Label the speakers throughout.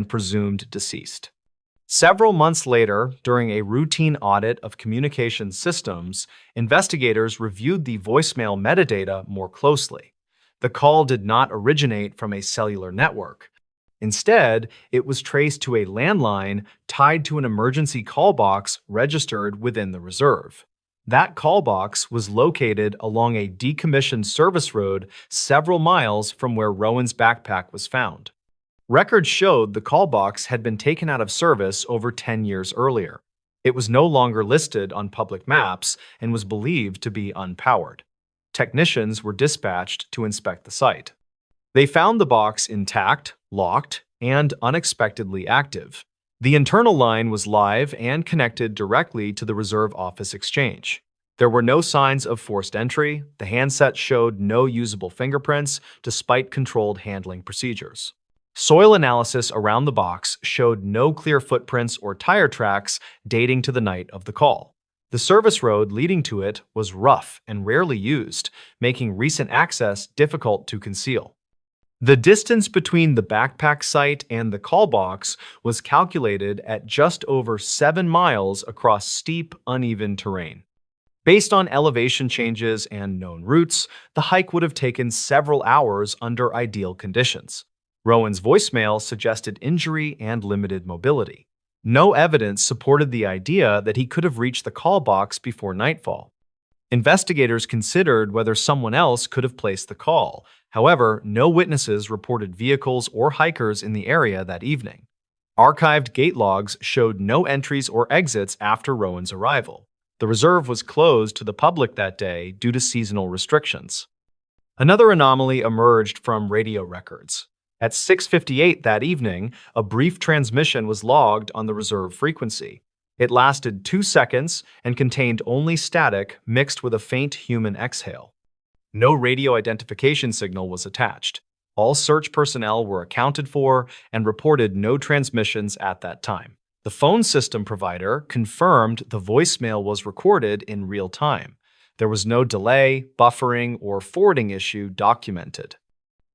Speaker 1: presumed deceased. Several months later, during a routine audit of communication systems, investigators reviewed the voicemail metadata more closely. The call did not originate from a cellular network. Instead, it was traced to a landline tied to an emergency call box registered within the reserve. That call box was located along a decommissioned service road several miles from where Rowan's backpack was found. Records showed the call box had been taken out of service over 10 years earlier. It was no longer listed on public maps and was believed to be unpowered. Technicians were dispatched to inspect the site. They found the box intact, locked, and unexpectedly active. The internal line was live and connected directly to the reserve office exchange. There were no signs of forced entry. The handset showed no usable fingerprints, despite controlled handling procedures. Soil analysis around the box showed no clear footprints or tire tracks dating to the night of the call. The service road leading to it was rough and rarely used, making recent access difficult to conceal. The distance between the backpack site and the call box was calculated at just over 7 miles across steep, uneven terrain. Based on elevation changes and known routes, the hike would have taken several hours under ideal conditions. Rowan's voicemail suggested injury and limited mobility. No evidence supported the idea that he could have reached the call box before nightfall. Investigators considered whether someone else could have placed the call. However, no witnesses reported vehicles or hikers in the area that evening. Archived gate logs showed no entries or exits after Rowan's arrival. The reserve was closed to the public that day due to seasonal restrictions. Another anomaly emerged from radio records. At 6:58 that evening, a brief transmission was logged on the reserve frequency. It lasted 2 seconds and contained only static mixed with a faint human exhale. No radio identification signal was attached. All search personnel were accounted for and reported no transmissions at that time. The phone system provider confirmed the voicemail was recorded in real time. There was no delay, buffering, or forwarding issue documented.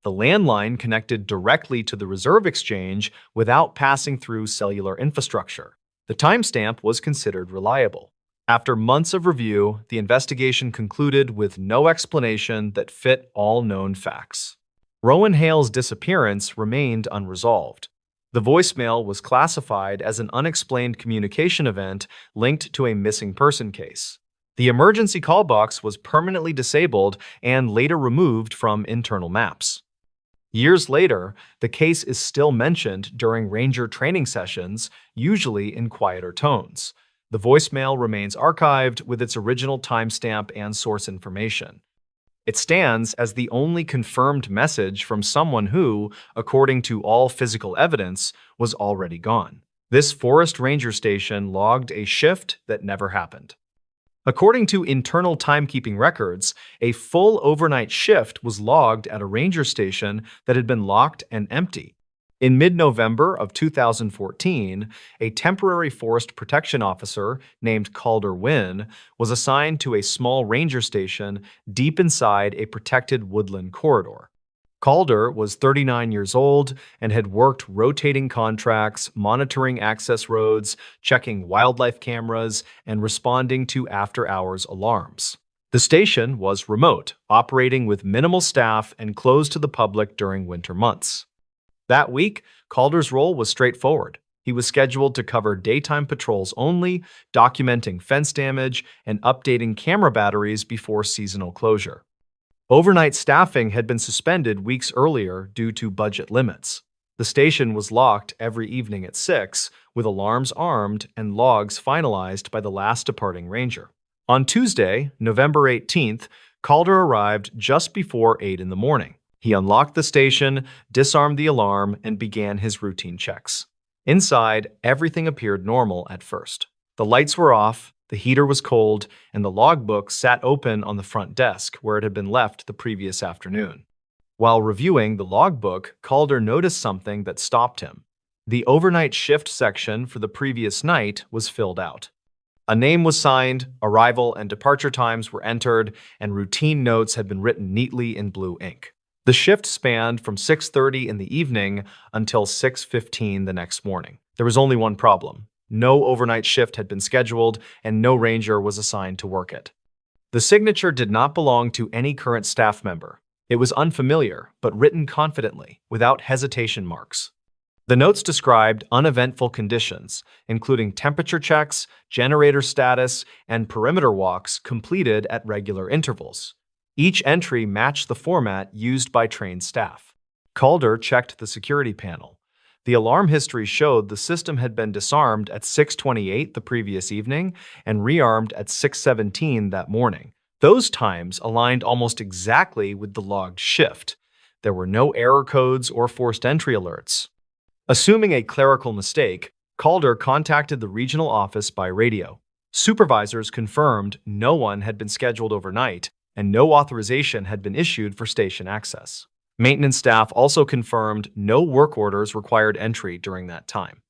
Speaker 1: The landline connected directly to the reserve exchange without passing through cellular infrastructure. The timestamp was considered reliable. After months of review, the investigation concluded with no explanation that fit all known facts. Rowan Hale's disappearance remained unresolved. The voicemail was classified as an unexplained communication event linked to a missing person case. The emergency call box was permanently disabled and later removed from internal maps. Years later, the case is still mentioned during ranger training sessions, usually in quieter tones. The voicemail remains archived with its original timestamp and source information. It stands as the only confirmed message from someone who, according to all physical evidence, was already gone. This forest ranger station logged a shift that never happened. According to internal timekeeping records, a full overnight shift was logged at a ranger station that had been locked and empty. In mid-November of 2014, a temporary forest protection officer named Calder Wynn was assigned to a small ranger station deep inside a protected woodland corridor. Calder was 39 years old and had worked rotating contracts, monitoring access roads, checking wildlife cameras, and responding to after-hours alarms. The station was remote, operating with minimal staff and closed to the public during winter months. That week, Calder's role was straightforward. He was scheduled to cover daytime patrols only, documenting fence damage, and updating camera batteries before seasonal closure. Overnight staffing had been suspended weeks earlier due to budget limits. The station was locked every evening at 6, with alarms armed and logs finalized by the last departing ranger. On Tuesday, November 18th, Calder arrived just before 8 in the morning. He unlocked the station, disarmed the alarm, and began his routine checks. Inside, everything appeared normal at first. The lights were off, the heater was cold, and the logbook sat open on the front desk where it had been left the previous afternoon. While reviewing the logbook, Calder noticed something that stopped him. The overnight shift section for the previous night was filled out. A name was signed, arrival and departure times were entered, and routine notes had been written neatly in blue ink. The shift spanned from 6:30 in the evening until 6:15 the next morning. There was only one problem. No overnight shift had been scheduled, and no ranger was assigned to work it. The signature did not belong to any current staff member. It was unfamiliar, but written confidently, without hesitation marks. The notes described uneventful conditions, including temperature checks, generator status, and perimeter walks completed at regular intervals. Each entry matched the format used by trained staff. Calder checked the security panel. The alarm history showed the system had been disarmed at 6:28 the previous evening and rearmed at 6:17 that morning. Those times aligned almost exactly with the logged shift. There were no error codes or forced entry alerts. Assuming a clerical mistake, Calder contacted the regional office by radio. Supervisors confirmed no one had been scheduled overnight and no authorization had been issued for station access. Maintenance staff also confirmed no work orders required entry during that time.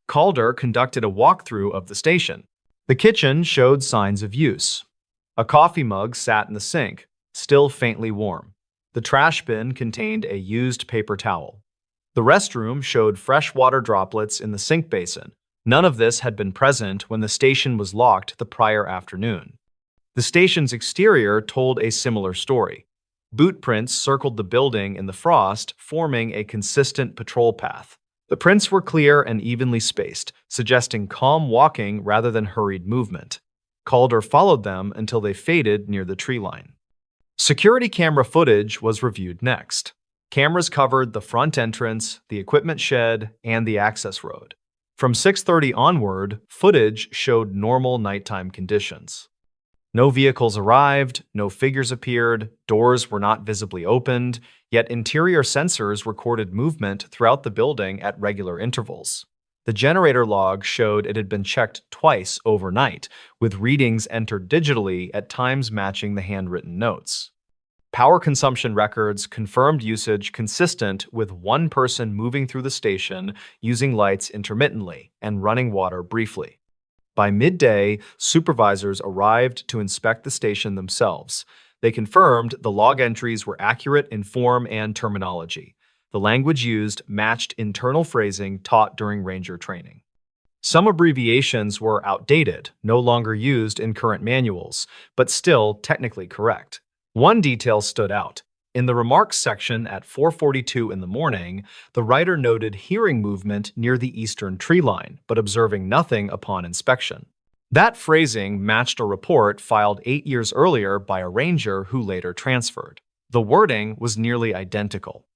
Speaker 1: Calder conducted a walkthrough of the station. The kitchen showed signs of use. A coffee mug sat in the sink, still faintly warm. The trash bin contained a used paper towel. The restroom showed fresh water droplets in the sink basin. None of this had been present when the station was locked the prior afternoon. The station's exterior told a similar story. Boot prints circled the building in the frost, forming a consistent patrol path. The prints were clear and evenly spaced, suggesting calm walking rather than hurried movement. Calder followed them until they faded near the tree line. Security camera footage was reviewed next. Cameras covered the front entrance, the equipment shed, and the access road. From 6:30 onward, footage showed normal nighttime conditions. No vehicles arrived, no figures appeared, doors were not visibly opened, yet interior sensors recorded movement throughout the building at regular intervals. The generator log showed it had been checked twice overnight, with readings entered digitally at times matching the handwritten notes. Power consumption records confirmed usage consistent with one person moving through the station using lights intermittently and running water briefly. By midday, supervisors arrived to inspect the station themselves. They confirmed the log entries were accurate in form and terminology. The language used matched internal phrasing taught during ranger training. Some abbreviations were outdated, no longer used in current manuals, but still technically correct. One detail stood out. In the remarks section at 4:42 in the morning, the writer noted hearing movement near the eastern tree line, but observing nothing upon inspection. That phrasing matched a report filed 8 years earlier by a ranger who later transferred. The wording was nearly identical.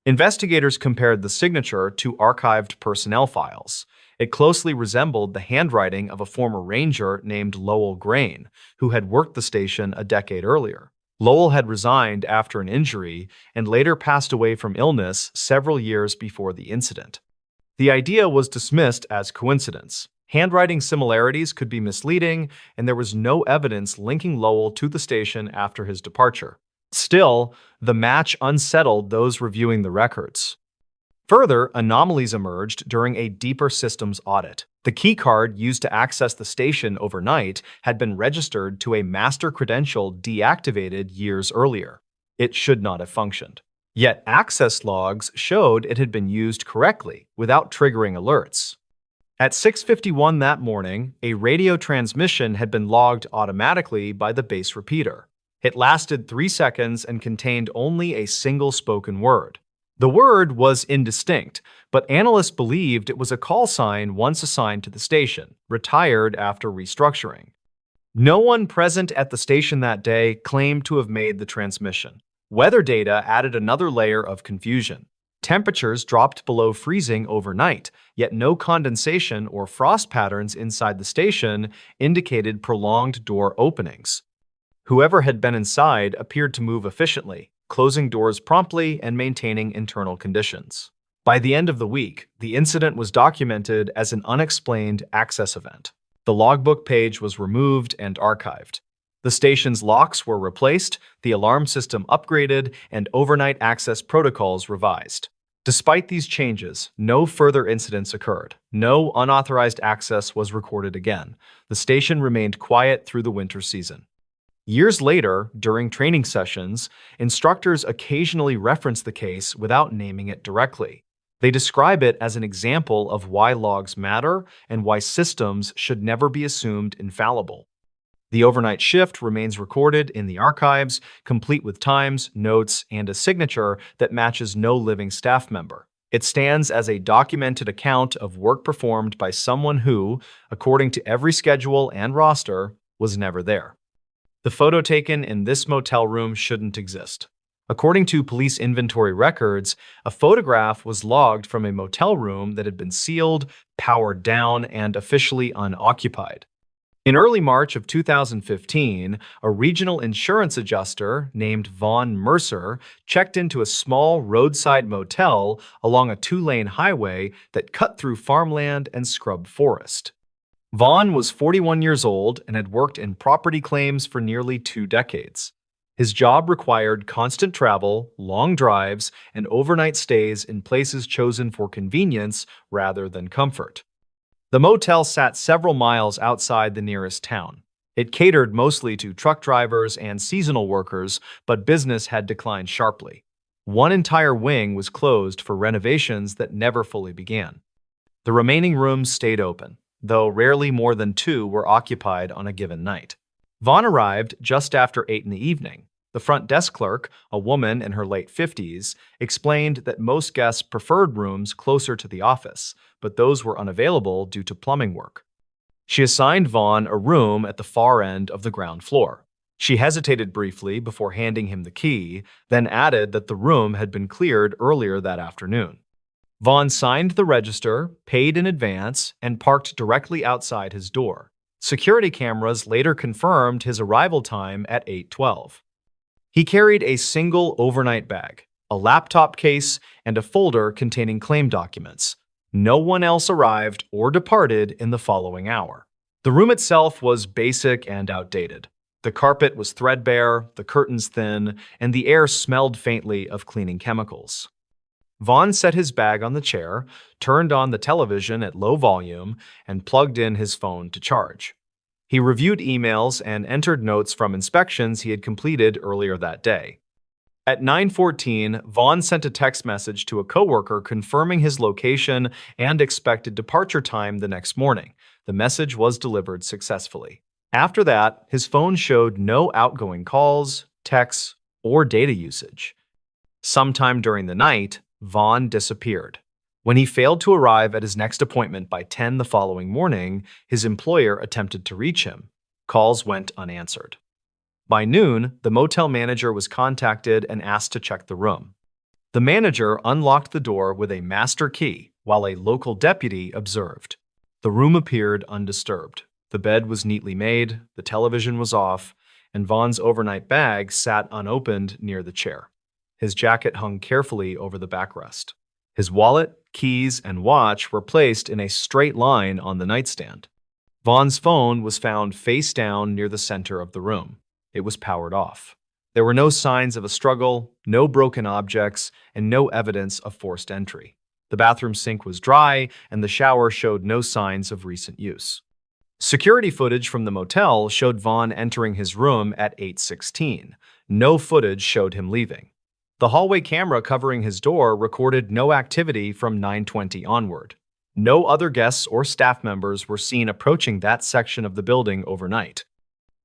Speaker 1: Investigators compared the signature to archived personnel files. It closely resembled the handwriting of a former ranger named Lowell Grain, who had worked the station a decade earlier. Lowell had resigned after an injury and later passed away from illness several years before the incident. The idea was dismissed as coincidence. Handwriting similarities could be misleading, and there was no evidence linking Lowell to the station after his departure. Still, the match unsettled those reviewing the records. Further, anomalies emerged during a deeper systems audit. The keycard used to access the station overnight had been registered to a master credential deactivated years earlier. It should not have functioned. Yet access logs showed it had been used correctly without triggering alerts. At 6:51 that morning, a radio transmission had been logged automatically by the base repeater. It lasted 3 seconds and contained only a single spoken word. The word was indistinct, but analysts believed it was a call sign once assigned to the station, retired after restructuring. No one present at the station that day claimed to have made the transmission. Weather data added another layer of confusion. Temperatures dropped below freezing overnight, yet no condensation or frost patterns inside the station indicated prolonged door openings. Whoever had been inside appeared to move efficiently, closing doors promptly and maintaining internal conditions. By the end of the week, the incident was documented as an unexplained access event. The logbook page was removed and archived. The station's locks were replaced, the alarm system upgraded, and overnight access protocols revised. Despite these changes, no further incidents occurred. No unauthorized access was recorded again. The station remained quiet through the winter season. Years later, during training sessions, instructors occasionally reference the case without naming it directly. They describe it as an example of why logs matter and why systems should never be assumed infallible. The overnight shift remains recorded in the archives, complete with times, notes, and a signature that matches no living staff member. It stands as a documented account of work performed by someone who, according to every schedule and roster, was never there. The photo taken in this motel room shouldn't exist. According to police inventory records, a photograph was logged from a motel room that had been sealed, powered down, and officially unoccupied. In early March of 2015, a regional insurance adjuster named Vaughn Mercer checked into a small roadside motel along a two-lane highway that cut through farmland and scrub forest. Vaughn was 41 years old and had worked in property claims for nearly 2 decades. His job required constant travel, long drives, and overnight stays in places chosen for convenience rather than comfort. The motel sat several miles outside the nearest town. It catered mostly to truck drivers and seasonal workers, but business had declined sharply. One entire wing was closed for renovations that never fully began. The remaining rooms stayed open, though rarely more than 2 were occupied on a given night. Vaughn arrived just after 8 in the evening. The front desk clerk, a woman in her late 50s, explained that most guests preferred rooms closer to the office, but those were unavailable due to plumbing work. She assigned Vaughn a room at the far end of the ground floor. She hesitated briefly before handing him the key, then added that the room had been cleared earlier that afternoon. Vaughn signed the register, paid in advance, and parked directly outside his door. Security cameras later confirmed his arrival time at 8:12. He carried a single overnight bag, a laptop case, and a folder containing claim documents. No one else arrived or departed in the following hour. The room itself was basic and outdated. The carpet was threadbare, the curtains thin, and the air smelled faintly of cleaning chemicals. Vaughn set his bag on the chair, turned on the television at low volume, and plugged in his phone to charge. He reviewed emails and entered notes from inspections he had completed earlier that day. At 9:14, Vaughn sent a text message to a coworker confirming his location and expected departure time the next morning. The message was delivered successfully. After that, his phone showed no outgoing calls, texts, or data usage. Sometime during the night, Vaughn disappeared. When he failed to arrive at his next appointment by 10 the following morning, his employer attempted to reach him. Calls went unanswered. By noon, the motel manager was contacted and asked to check the room. The manager unlocked the door with a master key, while a local deputy observed. The room appeared undisturbed. The bed was neatly made, the television was off, and Vaughn's overnight bag sat unopened near the chair. His jacket hung carefully over the backrest. His wallet, keys, and watch were placed in a straight line on the nightstand. Vaughn's phone was found face down near the center of the room. It was powered off. There were no signs of a struggle, no broken objects, and no evidence of forced entry. The bathroom sink was dry, and the shower showed no signs of recent use. Security footage from the motel showed Vaughn entering his room at 8:16. No footage showed him leaving. The hallway camera covering his door recorded no activity from 9:20 onward. No other guests or staff members were seen approaching that section of the building overnight.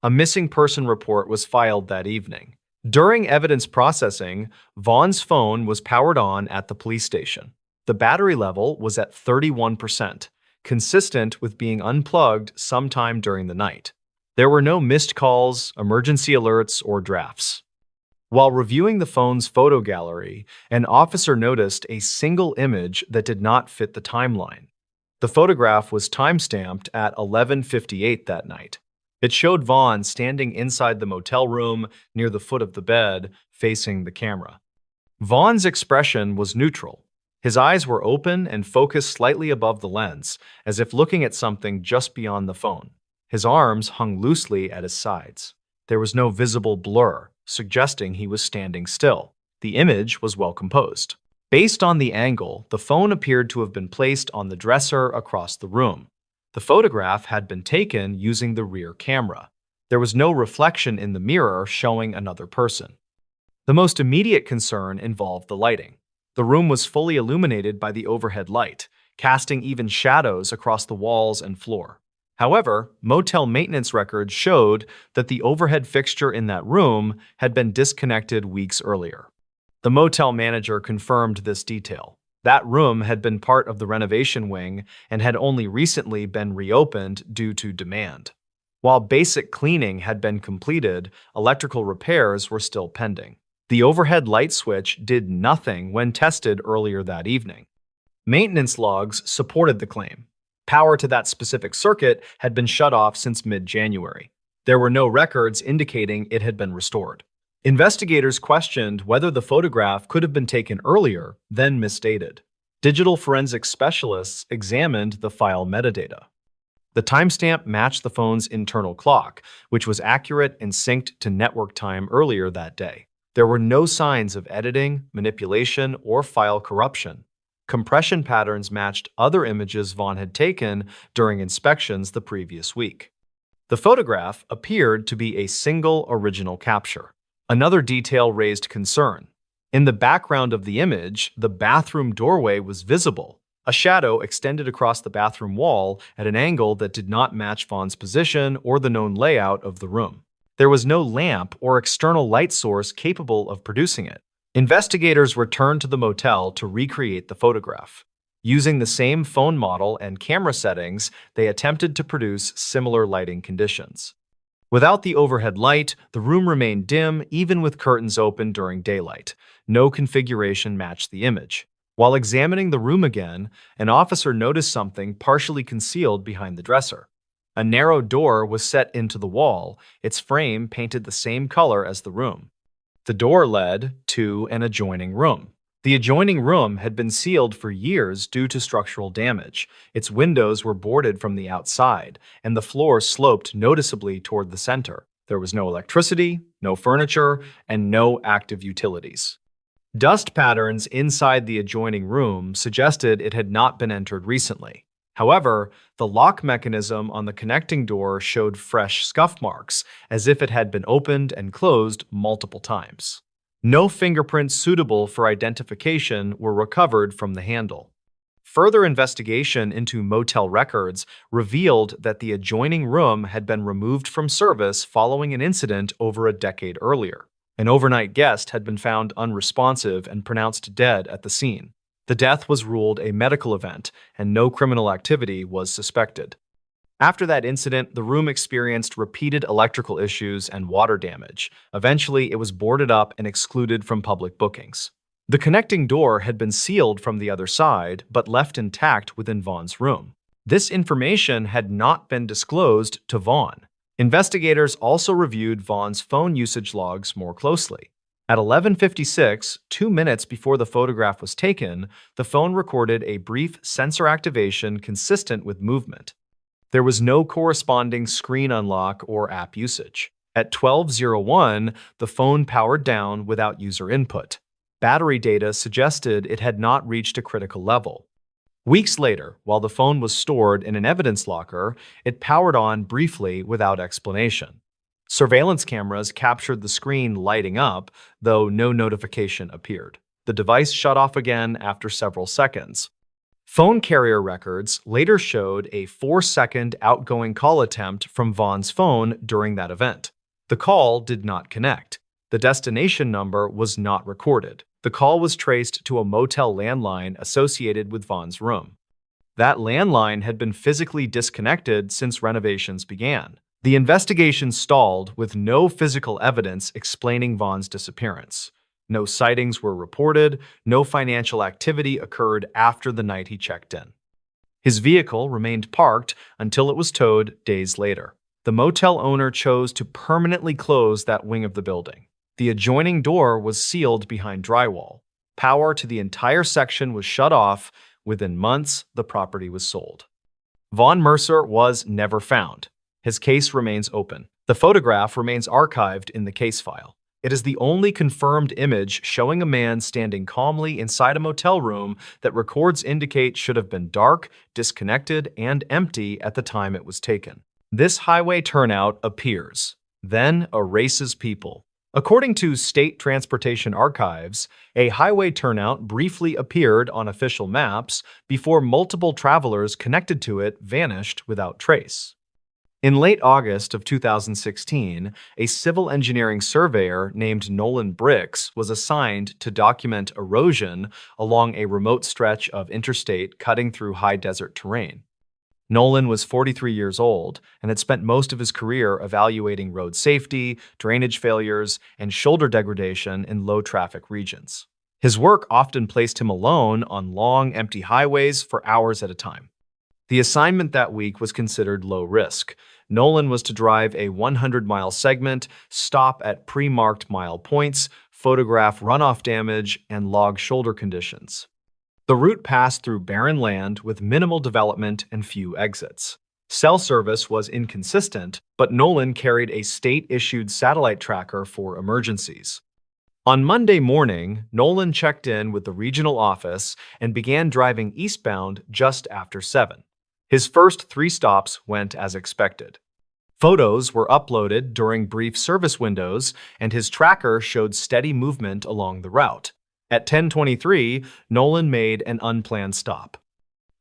Speaker 1: A missing person report was filed that evening. During evidence processing, Vaughn's phone was powered on at the police station. The battery level was at 31%, consistent with being unplugged sometime during the night. There were no missed calls, emergency alerts, or drafts. While reviewing the phone's photo gallery, an officer noticed a single image that did not fit the timeline. The photograph was timestamped at 11:58 that night. It showed Vaughn standing inside the motel room near the foot of the bed, facing the camera. Vaughn's expression was neutral. His eyes were open and focused slightly above the lens, as if looking at something just beyond the phone. His arms hung loosely at his sides. There was no visible blur, suggesting he was standing still. The image was well composed. Based on the angle, the phone appeared to have been placed on the dresser across the room. The photograph had been taken using the rear camera. There was no reflection in the mirror showing another person. The most immediate concern involved the lighting. The room was fully illuminated by the overhead light, casting even shadows across the walls and floor. However, motel maintenance records showed that the overhead fixture in that room had been disconnected weeks earlier. The motel manager confirmed this detail. That room had been part of the renovation wing and had only recently been reopened due to demand. While basic cleaning had been completed, electrical repairs were still pending. The overhead light switch did nothing when tested earlier that evening. Maintenance logs supported the claim. Power to that specific circuit had been shut off since mid-January. There were no records indicating it had been restored. Investigators questioned whether the photograph could have been taken earlier, then misdated. Digital forensics specialists examined the file metadata. The timestamp matched the phone's internal clock, which was accurate and synced to network time earlier that day. There were no signs of editing, manipulation, or file corruption. Compression patterns matched other images Vaughn had taken during inspections the previous week. The photograph appeared to be a single original capture. Another detail raised concern. In the background of the image, the bathroom doorway was visible. A shadow extended across the bathroom wall at an angle that did not match Vaughn's position or the known layout of the room. There was no lamp or external light source capable of producing it. Investigators returned to the motel to recreate the photograph. Using the same phone model and camera settings, they attempted to produce similar lighting conditions. Without the overhead light, the room remained dim even with curtains open during daylight. No configuration matched the image. While examining the room again, an officer noticed something partially concealed behind the dresser. A narrow door was set into the wall, its frame painted the same color as the room. The door led to an adjoining room. The adjoining room had been sealed for years due to structural damage. Its windows were boarded from the outside, and the floor sloped noticeably toward the center. There was no electricity, no furniture, and no active utilities. Dust patterns inside the adjoining room suggested it had not been entered recently. However, the lock mechanism on the connecting door showed fresh scuff marks, as if it had been opened and closed multiple times. No fingerprints suitable for identification were recovered from the handle. Further investigation into motel records revealed that the adjoining room had been removed from service following an incident over a decade earlier. An overnight guest had been found unresponsive and pronounced dead at the scene. The death was ruled a medical event, and no criminal activity was suspected. After that incident, the room experienced repeated electrical issues and water damage. Eventually, it was boarded up and excluded from public bookings. The connecting door had been sealed from the other side, but left intact within Vaughn's room. This information had not been disclosed to Vaughn. Investigators also reviewed Vaughn's phone usage logs more closely. At 11:56, 2 minutes before the photograph was taken, the phone recorded a brief sensor activation consistent with movement. There was no corresponding screen unlock or app usage. At 12:01, the phone powered down without user input. Battery data suggested it had not reached a critical level. Weeks later, while the phone was stored in an evidence locker, it powered on briefly without explanation. Surveillance cameras captured the screen lighting up, though no notification appeared. The device shut off again after several seconds. Phone carrier records later showed a 4-second outgoing call attempt from Vaughn's phone during that event. The call did not connect. The destination number was not recorded. The call was traced to a motel landline associated with Vaughn's room. That landline had been physically disconnected since renovations began. The investigation stalled with no physical evidence explaining Vaughn's disappearance. No sightings were reported, no financial activity occurred after the night he checked in. His vehicle remained parked until it was towed days later. The motel owner chose to permanently close that wing of the building. The adjoining door was sealed behind drywall. Power to the entire section was shut off. Within months, the property was sold. Vaughn Mercer was never found. His case remains open. The photograph remains archived in the case file. It is the only confirmed image showing a man standing calmly inside a motel room that records indicate should have been dark, disconnected, and empty at the time it was taken. This highway turnout appears then erases people. According to state transportation archives, a highway turnout briefly appeared on official maps before multiple travelers connected to it vanished without trace. In late August of 2016, a civil engineering surveyor named Nolan Bricks was assigned to document erosion along a remote stretch of interstate cutting through high desert terrain. Nolan was 43 years old and had spent most of his career evaluating road safety, drainage failures, and shoulder degradation in low-traffic regions. His work often placed him alone on long, empty highways for hours at a time. The assignment that week was considered low risk. Nolan was to drive a 100-mile segment, stop at pre-marked mile points, photograph runoff damage, and log shoulder conditions. The route passed through barren land with minimal development and few exits. Cell service was inconsistent, but Nolan carried a state-issued satellite tracker for emergencies. On Monday morning, Nolan checked in with the regional office and began driving eastbound just after 7. His first 3 stops went as expected. Photos were uploaded during brief service windows, and his tracker showed steady movement along the route. At 10:23, Nolan made an unplanned stop.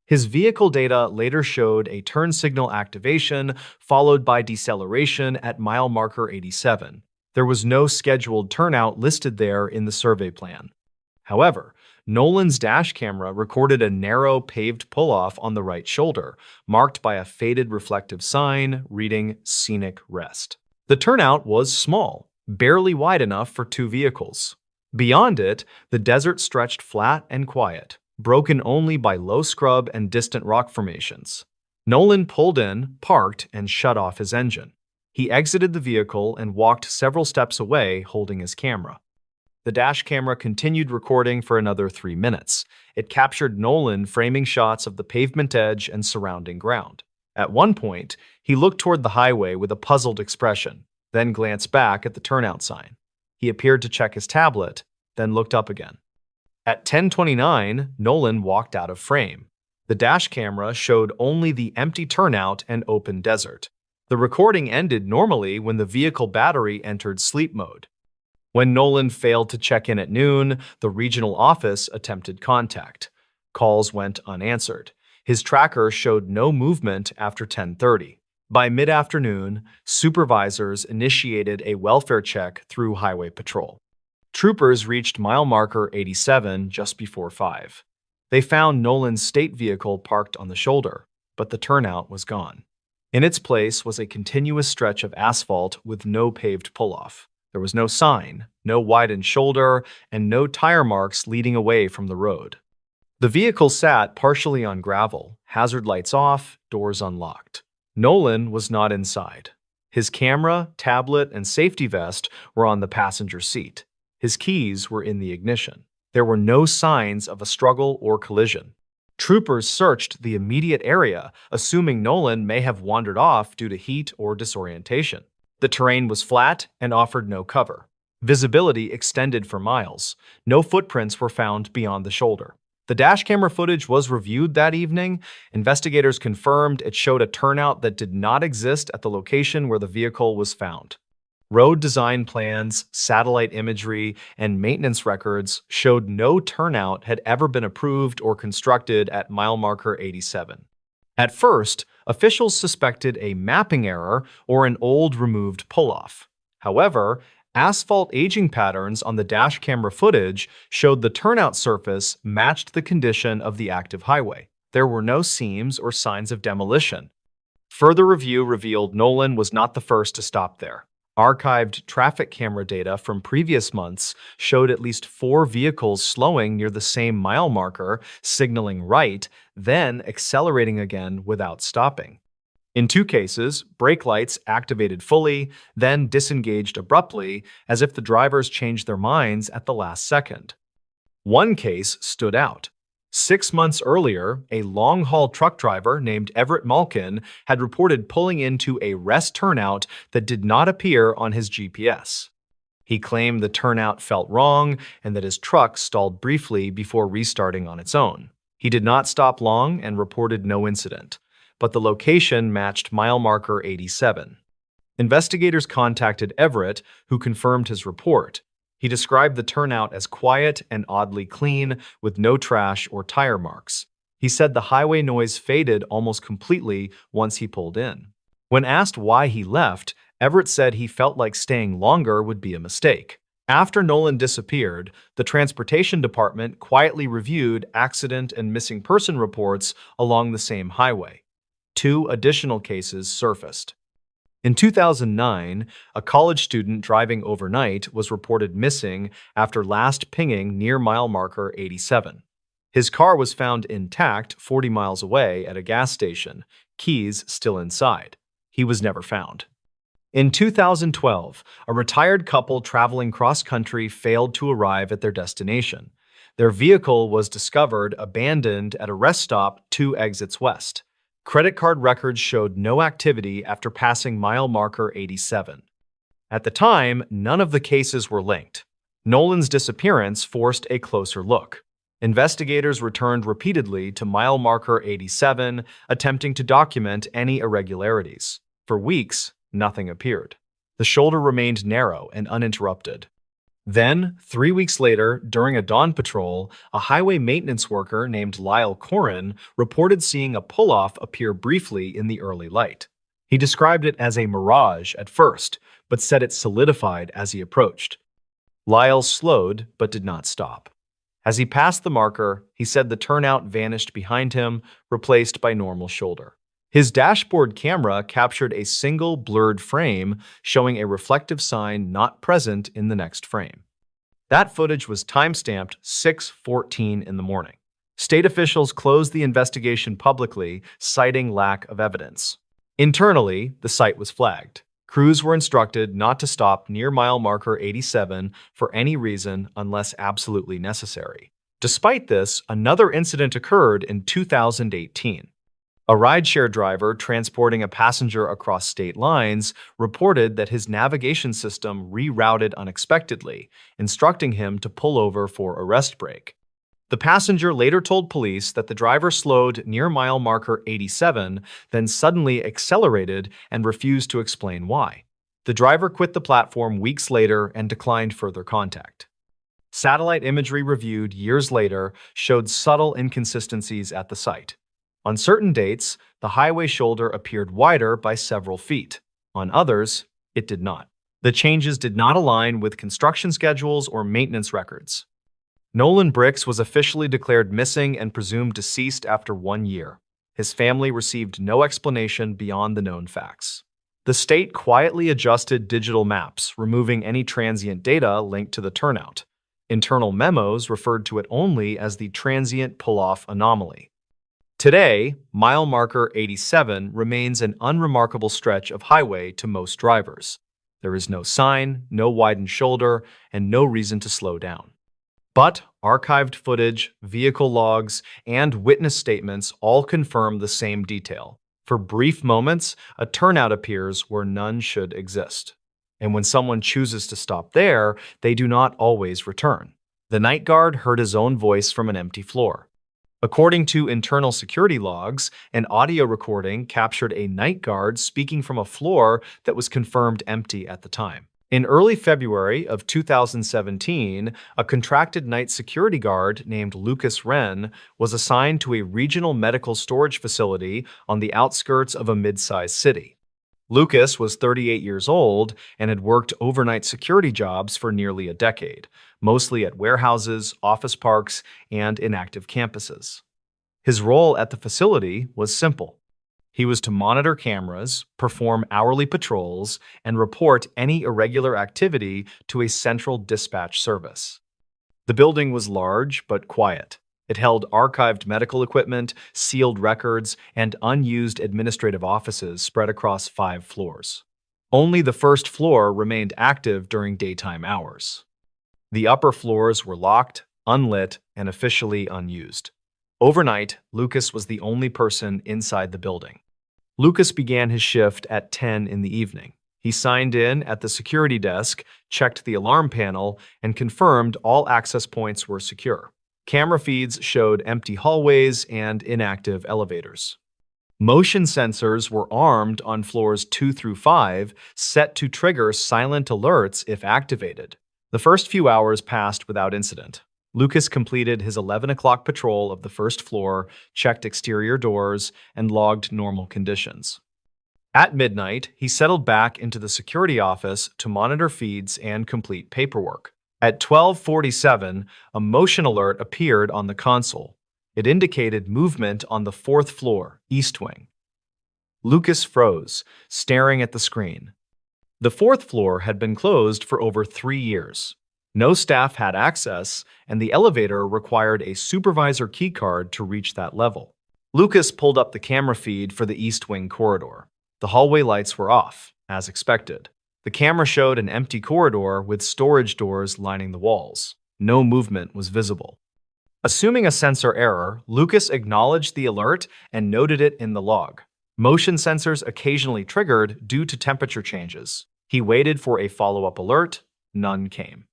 Speaker 1: His vehicle data later showed a turn signal activation followed by deceleration at mile marker 87. There was no scheduled turnout listed there in the survey plan. However, Nolan's dash camera recorded a narrow paved pull-off on the right shoulder, marked by a faded reflective sign reading "Scenic Rest." The turnout was small, barely wide enough for 2 vehicles. Beyond it, the desert stretched flat and quiet, broken only by low scrub and distant rock formations. Nolan pulled in, parked, and shut off his engine. He exited the vehicle and walked several steps away, holding his camera. The dash camera continued recording for another 3 minutes. It captured Nolan framing shots of the pavement edge and surrounding ground. At one point, he looked toward the highway with a puzzled expression, then glanced back at the turnout sign. He appeared to check his tablet, then looked up again. At 10:29, Nolan walked out of frame. The dash camera showed only the empty turnout and open desert. The recording ended normally when the vehicle battery entered sleep mode. When Nolan failed to check in at noon, the regional office attempted contact. Calls went unanswered. His tracker showed no movement after 10:30. By mid-afternoon, supervisors initiated a welfare check through Highway Patrol. Troopers reached mile marker 87 just before 5. They found Nolan's state vehicle parked on the shoulder, but the turnout was gone. In its place was a continuous stretch of asphalt with no paved pull-off. There was no sign, no widened shoulder, and no tire marks leading away from the road. The vehicle sat partially on gravel, hazard lights off, doors unlocked. Nolan was not inside. His camera, tablet, and safety vest were on the passenger seat. His keys were in the ignition. There were no signs of a struggle or collision. Troopers searched the immediate area, assuming Nolan may have wandered off due to heat or disorientation. The terrain was flat and offered no cover. Visibility extended for miles. No footprints were found beyond the shoulder. The dash camera footage was reviewed that evening. Investigators confirmed it showed a turnout that did not exist at the location where the vehicle was found. Road design plans, satellite imagery, and maintenance records showed no turnout had ever been approved or constructed at mile marker 87. At first, officials suspected a mapping error or an old removed pull-off. However, asphalt aging patterns on the dash camera footage showed the turnout surface matched the condition of the active highway. There were no seams or signs of demolition. Further review revealed Nolan was not the first to stop there. Archived traffic camera data from previous months showed at least 4 vehicles slowing near the same mile marker, signaling right, then accelerating again without stopping. In 2 cases, brake lights activated fully, then disengaged abruptly, as if the drivers changed their minds at the last second. One case stood out. 6 months earlier, a long-haul truck driver named Everett Malkin had reported pulling into a rest turnout that did not appear on his GPS. He claimed the turnout felt wrong and that his truck stalled briefly before restarting on its own. He did not stop long and reported no incident, but the location matched mile marker 87. Investigators contacted Everett, who confirmed his report. He described the turnout as quiet and oddly clean, with no trash or tire marks. He said the highway noise faded almost completely once he pulled in. When asked why he left, Everett said he felt like staying longer would be a mistake. After Nolan disappeared, the transportation department quietly reviewed accident and missing person reports along the same highway. Two additional cases surfaced. In 2009, a college student driving overnight was reported missing after last pinging near mile marker 87. His car was found intact 40 miles away at a gas station, keys still inside. He was never found. In 2012, a retired couple traveling cross-country failed to arrive at their destination. Their vehicle was discovered abandoned at a rest stop 2 exits west. Credit card records showed no activity after passing mile marker 87. At the time, none of the cases were linked. Nolan's disappearance forced a closer look. Investigators returned repeatedly to mile marker 87, attempting to document any irregularities. For weeks, nothing appeared. The shoulder remained narrow and uninterrupted. Then, 3 weeks later, during a dawn patrol, a highway maintenance worker named Lyle Corrin reported seeing a pull-off appear briefly in the early light. He described it as a mirage at first, but said it solidified as he approached. Lyle slowed but did not stop. As he passed the marker, he said the turnout vanished behind him, replaced by normal shoulder. His dashboard camera captured a single blurred frame showing a reflective sign not present in the next frame. That footage was timestamped 6:14 in the morning. State officials closed the investigation publicly, citing lack of evidence. Internally, the site was flagged. Crews were instructed not to stop near mile marker 87 for any reason unless absolutely necessary. Despite this, another incident occurred in 2018. A rideshare driver transporting a passenger across state lines reported that his navigation system rerouted unexpectedly, instructing him to pull over for a rest break. The passenger later told police that the driver slowed near mile marker 87, then suddenly accelerated and refused to explain why. The driver quit the platform weeks later and declined further contact. Satellite imagery reviewed years later showed subtle inconsistencies at the site. On certain dates, the highway shoulder appeared wider by several feet. On others, it did not. The changes did not align with construction schedules or maintenance records. Nolan Bricks was officially declared missing and presumed deceased after 1 year. His family received no explanation beyond the known facts. The state quietly adjusted digital maps, removing any transient data linked to the turnout. Internal memos referred to it only as the transient pull-off anomaly. Today, mile marker 87 remains an unremarkable stretch of highway to most drivers. There is no sign, no widened shoulder, and no reason to slow down. But archived footage, vehicle logs, and witness statements all confirm the same detail. For brief moments, a turnout appears where none should exist. And when someone chooses to stop there, they do not always return. The night guard heard his own voice from an empty floor. According to internal security logs, an audio recording captured a night guard speaking from a floor that was confirmed empty at the time. In early February of 2017, a contracted night security guard named Lucas Wren was assigned to a regional medical storage facility on the outskirts of a mid-sized city. Lucas was 38 years old and had worked overnight security jobs for nearly a decade, mostly at warehouses, office parks, and inactive campuses. His role at the facility was simple. He was to monitor cameras, perform hourly patrols, and report any irregular activity to a central dispatch service. The building was large but quiet. It held archived medical equipment, sealed records, and unused administrative offices spread across 5 floors. Only the first floor remained active during daytime hours. The upper floors were locked, unlit, and officially unused. Overnight, Lucas was the only person inside the building. Lucas began his shift at 10 in the evening. He signed in at the security desk, checked the alarm panel, and confirmed all access points were secure. Camera feeds showed empty hallways and inactive elevators. Motion sensors were armed on floors 2 through 5, set to trigger silent alerts if activated. The first few hours passed without incident. Lucas completed his 11 o'clock patrol of the first floor, checked exterior doors, and logged normal conditions. At midnight, he settled back into the security office to monitor feeds and complete paperwork. At 12:47, a motion alert appeared on the console. It indicated movement on the fourth floor, east wing. Lucas froze, staring at the screen. The fourth floor had been closed for over 3 years. No staff had access, and the elevator required a supervisor keycard to reach that level. Lucas pulled up the camera feed for the east wing corridor. The hallway lights were off, as expected. The camera showed an empty corridor with storage doors lining the walls. No movement was visible. Assuming a sensor error, Lucas acknowledged the alert and noted it in the log. Motion sensors occasionally triggered due to temperature changes. He waited for a follow-up alert. None came.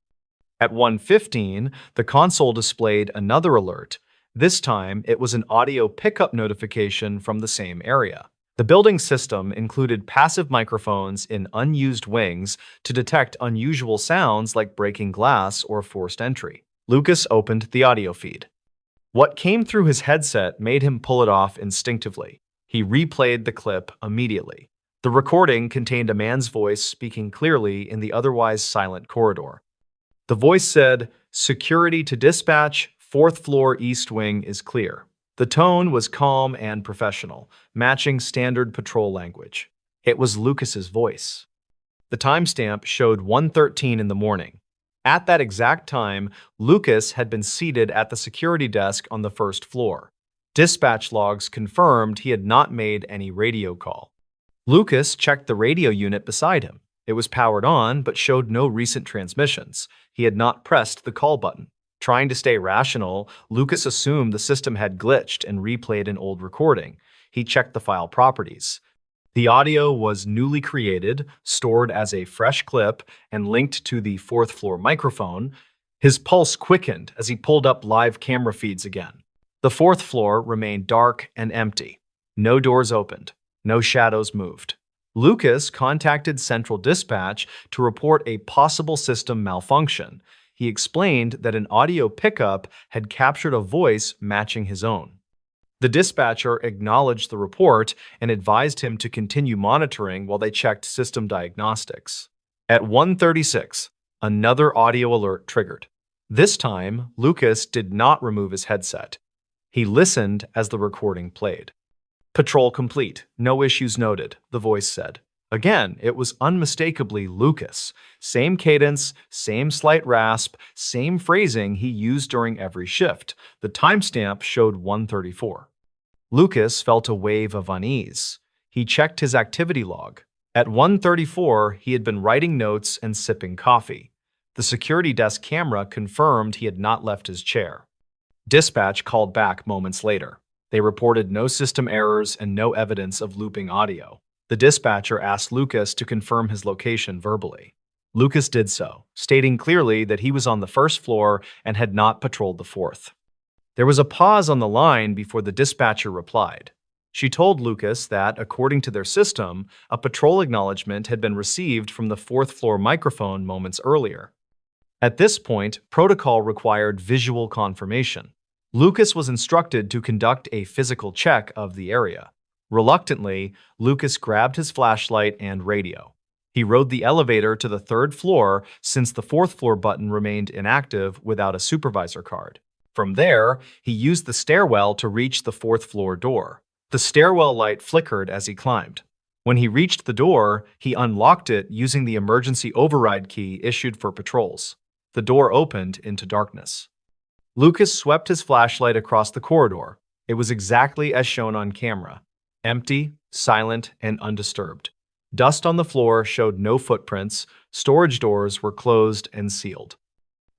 Speaker 1: At 1:15, the console displayed another alert. This time, it was an audio pickup notification from the same area. The building system included passive microphones in unused wings to detect unusual sounds like breaking glass or forced entry. Lucas opened the audio feed. What came through his headset made him pull it off instinctively. He replayed the clip immediately. The recording contained a man's voice speaking clearly in the otherwise silent corridor. The voice said, "Security to dispatch, fourth floor east wing is clear." The tone was calm and professional, matching standard patrol language. It was Lucas's voice. The timestamp showed 1:13 in the morning. At that exact time, Lucas had been seated at the security desk on the first floor. Dispatch logs confirmed he had not made any radio call. Lucas checked the radio unit beside him. It was powered on, but showed no recent transmissions. He had not pressed the call button. Trying to stay rational, Lucas assumed the system had glitched and replayed an old recording. He checked the file properties. The audio was newly created, stored as a fresh clip, and linked to the fourth floor microphone. His pulse quickened as he pulled up live camera feeds again. The fourth floor remained dark and empty. No doors opened. No shadows moved. Lucas contacted Central Dispatch to report a possible system malfunction. He explained that an audio pickup had captured a voice matching his own. The dispatcher acknowledged the report and advised him to continue monitoring while they checked system diagnostics. At 1:36, another audio alert triggered. This time, Lucas did not remove his headset. He listened as the recording played. "Patrol complete. No issues noted," the voice said. Again, it was unmistakably Lucas. Same cadence, same slight rasp, same phrasing he used during every shift. The timestamp showed 1:34. Lucas felt a wave of unease. He checked his activity log. At 1:34, he had been writing notes and sipping coffee. The security desk camera confirmed he had not left his chair. Dispatch called back moments later. They reported no system errors and no evidence of looping audio. The dispatcher asked Lucas to confirm his location verbally. Lucas did so, stating clearly that he was on the first floor and had not patrolled the fourth. There was a pause on the line before the dispatcher replied. She told Lucas that, according to their system, a patrol acknowledgement had been received from the fourth floor microphone moments earlier. At this point, protocol required visual confirmation. Lucas was instructed to conduct a physical check of the area. Reluctantly, Lucas grabbed his flashlight and radio. He rode the elevator to the third floor since the fourth floor button remained inactive without a supervisor card. From there, he used the stairwell to reach the fourth floor door. The stairwell light flickered as he climbed. When he reached the door, he unlocked it using the emergency override key issued for patrols. The door opened into darkness. Lucas swept his flashlight across the corridor. It was exactly as shown on camera. Empty, silent, and undisturbed. Dust on the floor showed no footprints. Storage doors were closed and sealed.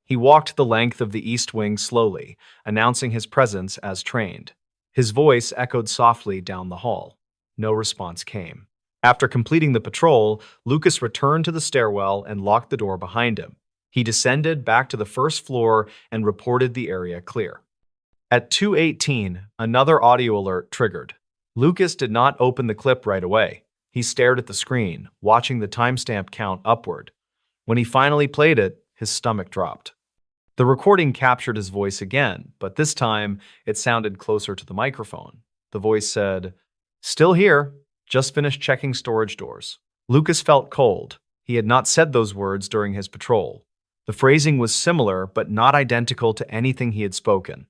Speaker 1: He walked the length of the east wing slowly, announcing his presence as trained. His voice echoed softly down the hall. No response came. After completing the patrol, Lucas returned to the stairwell and locked the door behind him. He descended back to the first floor and reported the area clear. At 2:18, another audio alert triggered. Lucas did not open the clip right away. He stared at the screen, watching the timestamp count upward. When he finally played it, his stomach dropped. The recording captured his voice again, but this time it sounded closer to the microphone. The voice said, "Still here, just finished checking storage doors." Lucas felt cold. He had not said those words during his patrol. The phrasing was similar, but not identical to anything he had spoken.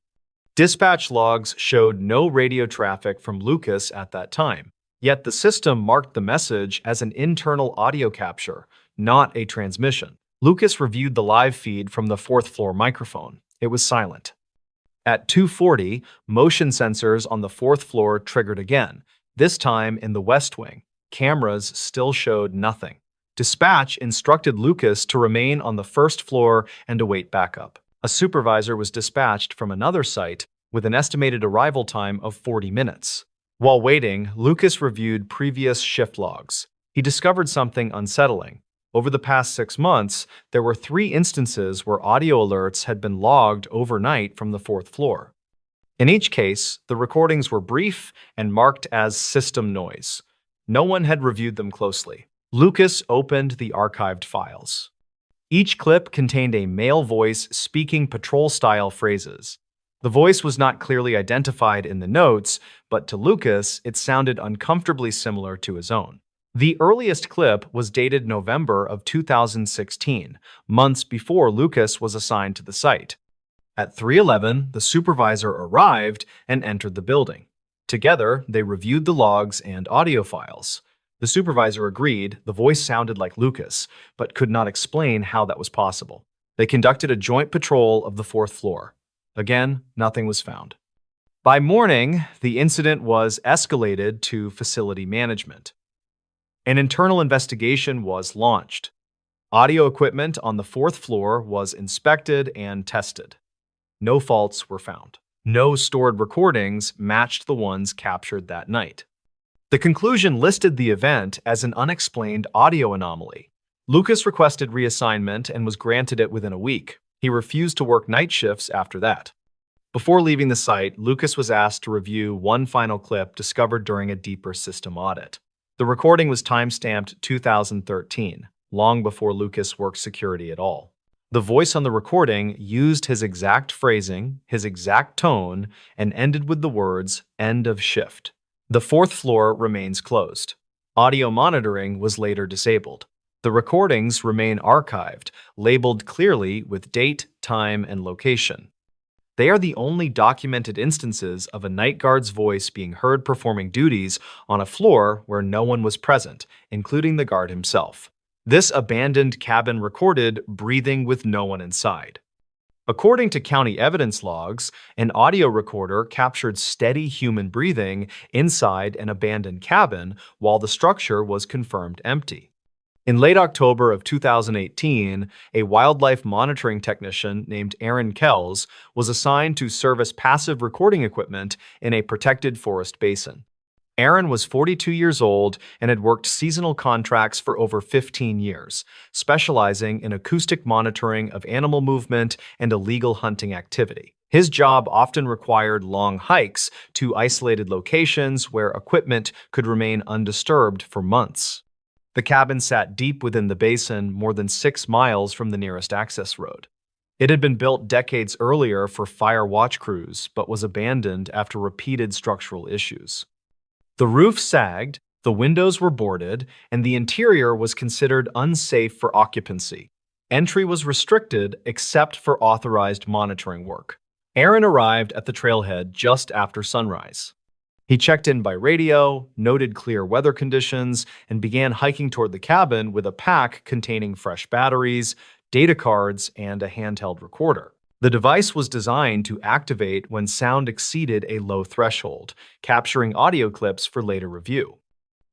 Speaker 1: Dispatch logs showed no radio traffic from Lucas at that time, yet the system marked the message as an internal audio capture, not a transmission. Lucas reviewed the live feed from the fourth-floor microphone. It was silent. At 2:40, motion sensors on the fourth floor triggered again, this time in the West Wing. Cameras still showed nothing. Dispatch instructed Lucas to remain on the first floor and await backup. A supervisor was dispatched from another site with an estimated arrival time of 40 minutes. While waiting, Lucas reviewed previous shift logs. He discovered something unsettling. Over the past 6 months, there were 3 instances where audio alerts had been logged overnight from the fourth floor. In each case, the recordings were brief and marked as system noise. No one had reviewed them closely. Lucas opened the archived files. Each clip contained a male voice speaking patrol-style phrases. The voice was not clearly identified in the notes, but to Lucas, it sounded uncomfortably similar to his own. The earliest clip was dated November of 2016, months before Lucas was assigned to the site. At 3:11, the supervisor arrived and entered the building. Together, they reviewed the logs and audio files. The supervisor agreed the voice sounded like Lucas, but could not explain how that was possible. They conducted a joint patrol of the fourth floor. Again, nothing was found. By morning, the incident was escalated to facility management. An internal investigation was launched. Audio equipment on the fourth floor was inspected and tested. No faults were found. No stored recordings matched the ones captured that night. The conclusion listed the event as an unexplained audio anomaly. Lucas requested reassignment and was granted it within a week. He refused to work night shifts after that. Before leaving the site, Lucas was asked to review one final clip discovered during a deeper system audit. The recording was timestamped 2013, long before Lucas worked security at all. The voice on the recording used his exact phrasing, his exact tone, and ended with the words, "End of shift." The fourth floor remains closed. Audio monitoring was later disabled. The recordings remain archived, labeled clearly with date, time, and location. They are the only documented instances of a night guard's voice being heard performing duties on a floor where no one was present, including the guard himself. This abandoned cabin recorded breathing with no one inside. According to county evidence logs, an audio recorder captured steady human breathing inside an abandoned cabin while the structure was confirmed empty. In late October of 2018, a wildlife monitoring technician named Aaron Kells was assigned to service passive recording equipment in a protected forest basin. Aaron was 42 years old and had worked seasonal contracts for over 15 years, specializing in acoustic monitoring of animal movement and illegal hunting activity. His job often required long hikes to isolated locations where equipment could remain undisturbed for months. The cabin sat deep within the basin, more than 6 miles from the nearest access road. It had been built decades earlier for fire watch crews, but was abandoned after repeated structural issues. The roof sagged, the windows were boarded, and the interior was considered unsafe for occupancy. Entry was restricted except for authorized monitoring work. Aaron arrived at the trailhead just after sunrise. He checked in by radio, noted clear weather conditions, and began hiking toward the cabin with a pack containing fresh batteries, data cards, and a handheld recorder. The device was designed to activate when sound exceeded a low threshold, capturing audio clips for later review.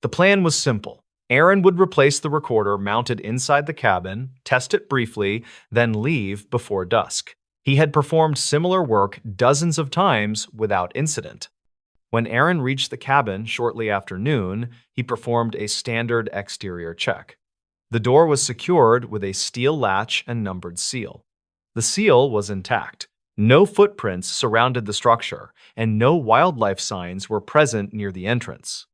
Speaker 1: The plan was simple. Aaron would replace the recorder mounted inside the cabin, test it briefly, then leave before dusk. He had performed similar work dozens of times without incident. When Aaron reached the cabin shortly after noon, he performed a standard exterior check. The door was secured with a steel latch and numbered seal. The seal was intact. No footprints surrounded the structure, and no wildlife signs were present near the entrance.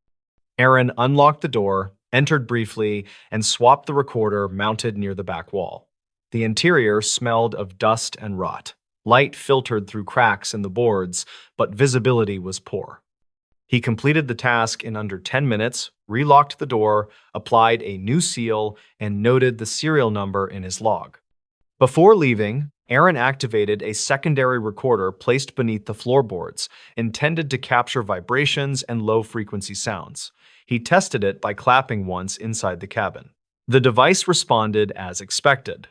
Speaker 1: Aaron unlocked the door, entered briefly, and swapped the recorder mounted near the back wall. The interior smelled of dust and rot. Light filtered through cracks in the boards, but visibility was poor. He completed the task in under 10 minutes, relocked the door, applied a new seal, and noted the serial number in his log. Before leaving, Aaron activated a secondary recorder placed beneath the floorboards, intended to capture vibrations and low-frequency sounds. He tested it by clapping once inside the cabin. The device responded as expected.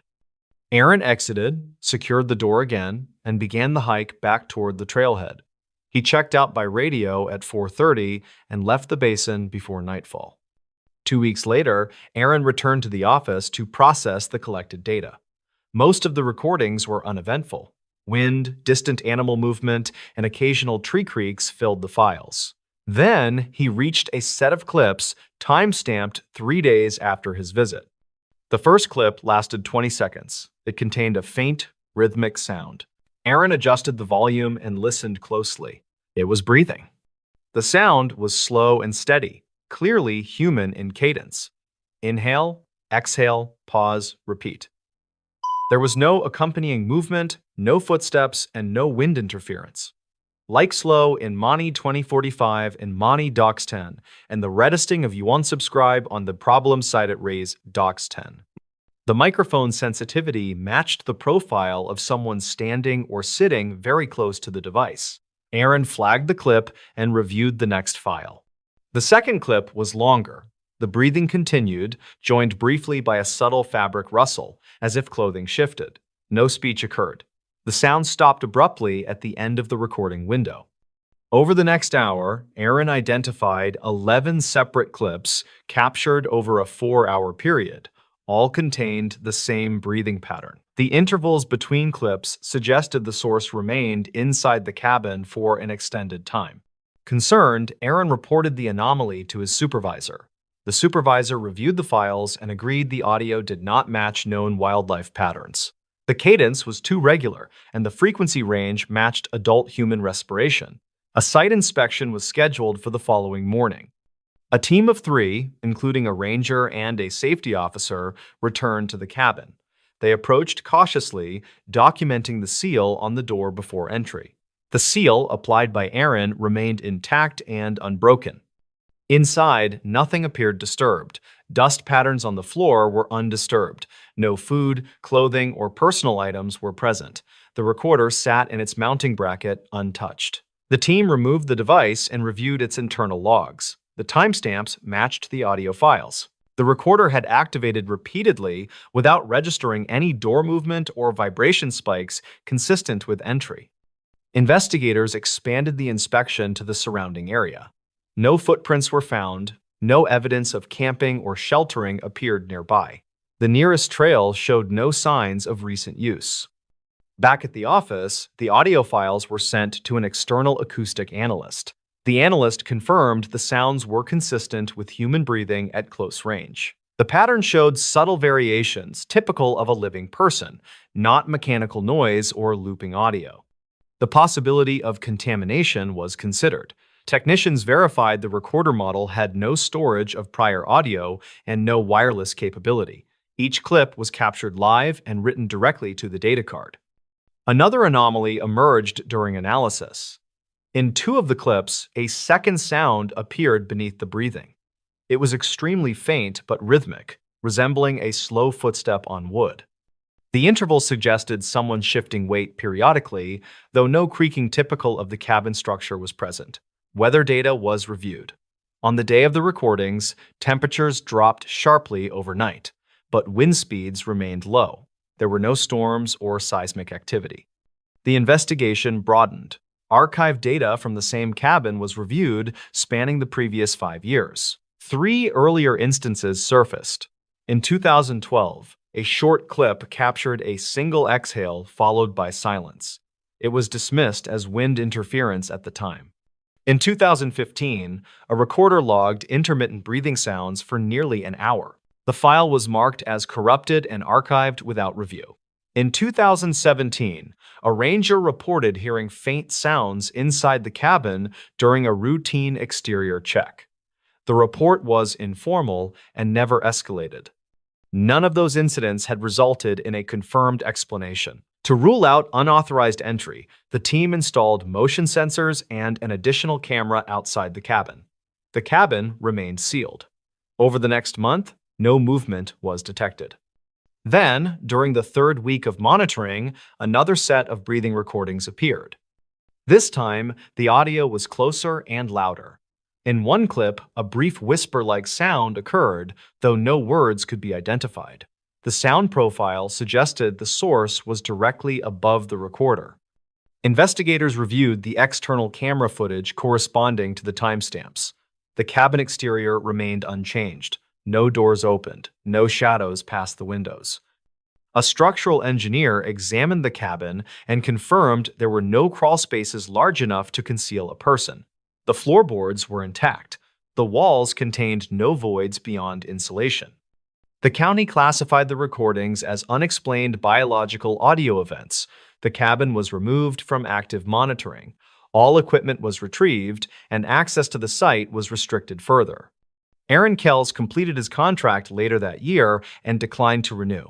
Speaker 1: Aaron exited, secured the door again, and began the hike back toward the trailhead. He checked out by radio at 4:30 and left the basin before nightfall. 2 weeks later, Aaron returned to the office to process the collected data. Most of the recordings were uneventful. Wind, distant animal movement, and occasional tree creaks filled the files. Then he reached a set of clips time-stamped 3 days after his visit. The first clip lasted 20 seconds. It contained a faint, rhythmic sound. Aaron adjusted the volume and listened closely. It was breathing. The sound was slow and steady, clearly human in cadence. Inhale, exhale, pause, repeat. There was no accompanying movement, no footsteps, and no wind interference. Like slow in Mani 2045 and Mani Docs 10, and the reddesting of you unsubscribe on the problem site at Raise Docs 10. The microphone sensitivity matched the profile of someone standing or sitting very close to the device. Aaron flagged the clip and reviewed the next file. The second clip was longer. The breathing continued, joined briefly by a subtle fabric rustle, as if clothing shifted. No speech occurred. The sound stopped abruptly at the end of the recording window. Over the next hour, Aaron identified 11 separate clips captured over a 4-hour period. All contained the same breathing pattern. The intervals between clips suggested the source remained inside the cabin for an extended time. Concerned, Aaron reported the anomaly to his supervisor. The supervisor reviewed the files and agreed the audio did not match known wildlife patterns. The cadence was too regular, and the frequency range matched adult human respiration. A site inspection was scheduled for the following morning. A team of 3, including a ranger and a safety officer, returned to the cabin. They approached cautiously, documenting the seal on the door before entry. The seal, applied by Aaron, remained intact and unbroken. Inside, nothing appeared disturbed. Dust patterns on the floor were undisturbed. No food, clothing, or personal items were present. The recorder sat in its mounting bracket, untouched. The team removed the device and reviewed its internal logs. The timestamps matched the audio files. The recorder had activated repeatedly without registering any door movement or vibration spikes consistent with entry. Investigators expanded the inspection to the surrounding area. No footprints were found. No evidence of camping or sheltering appeared nearby. The nearest trail showed no signs of recent use. Back at the office, the audio files were sent to an external acoustic analyst. The analyst confirmed the sounds were consistent with human breathing at close range. The pattern showed subtle variations typical of a living person, not mechanical noise or looping audio. The possibility of contamination was considered. Technicians verified the recorder model had no storage of prior audio and no wireless capability. Each clip was captured live and written directly to the data card. Another anomaly emerged during analysis. In 2 of the clips, a second sound appeared beneath the breathing. It was extremely faint but rhythmic, resembling a slow footstep on wood. The interval suggested someone shifting weight periodically, though no creaking typical of the cabin structure was present. Weather data was reviewed. On the day of the recordings, temperatures dropped sharply overnight, but wind speeds remained low. There were no storms or seismic activity. The investigation broadened. Archived data from the same cabin was reviewed, spanning the previous 5 years. 3 earlier instances surfaced. In 2012, a short clip captured a single exhale followed by silence. It was dismissed as wind interference at the time. In 2015, a recorder logged intermittent breathing sounds for nearly an hour. The file was marked as corrupted and archived without review. In 2017, a ranger reported hearing faint sounds inside the cabin during a routine exterior check. The report was informal and never escalated. None of those incidents had resulted in a confirmed explanation. To rule out unauthorized entry, the team installed motion sensors and an additional camera outside the cabin. The cabin remained sealed. Over the next month, no movement was detected. Then, during the third week of monitoring, another set of breathing recordings appeared. This time, the audio was closer and louder. In one clip, a brief whisper-like sound occurred, though no words could be identified. The sound profile suggested the source was directly above the recorder. Investigators reviewed the external camera footage corresponding to the timestamps. The cabin exterior remained unchanged. No doors opened, no shadows passed the windows. A structural engineer examined the cabin and confirmed there were no crawl spaces large enough to conceal a person. The floorboards were intact. The walls contained no voids beyond insulation. The county classified the recordings as unexplained biological audio events. The cabin was removed from active monitoring. All equipment was retrieved, and access to the site was restricted further. Aaron Kells completed his contract later that year and declined to renew.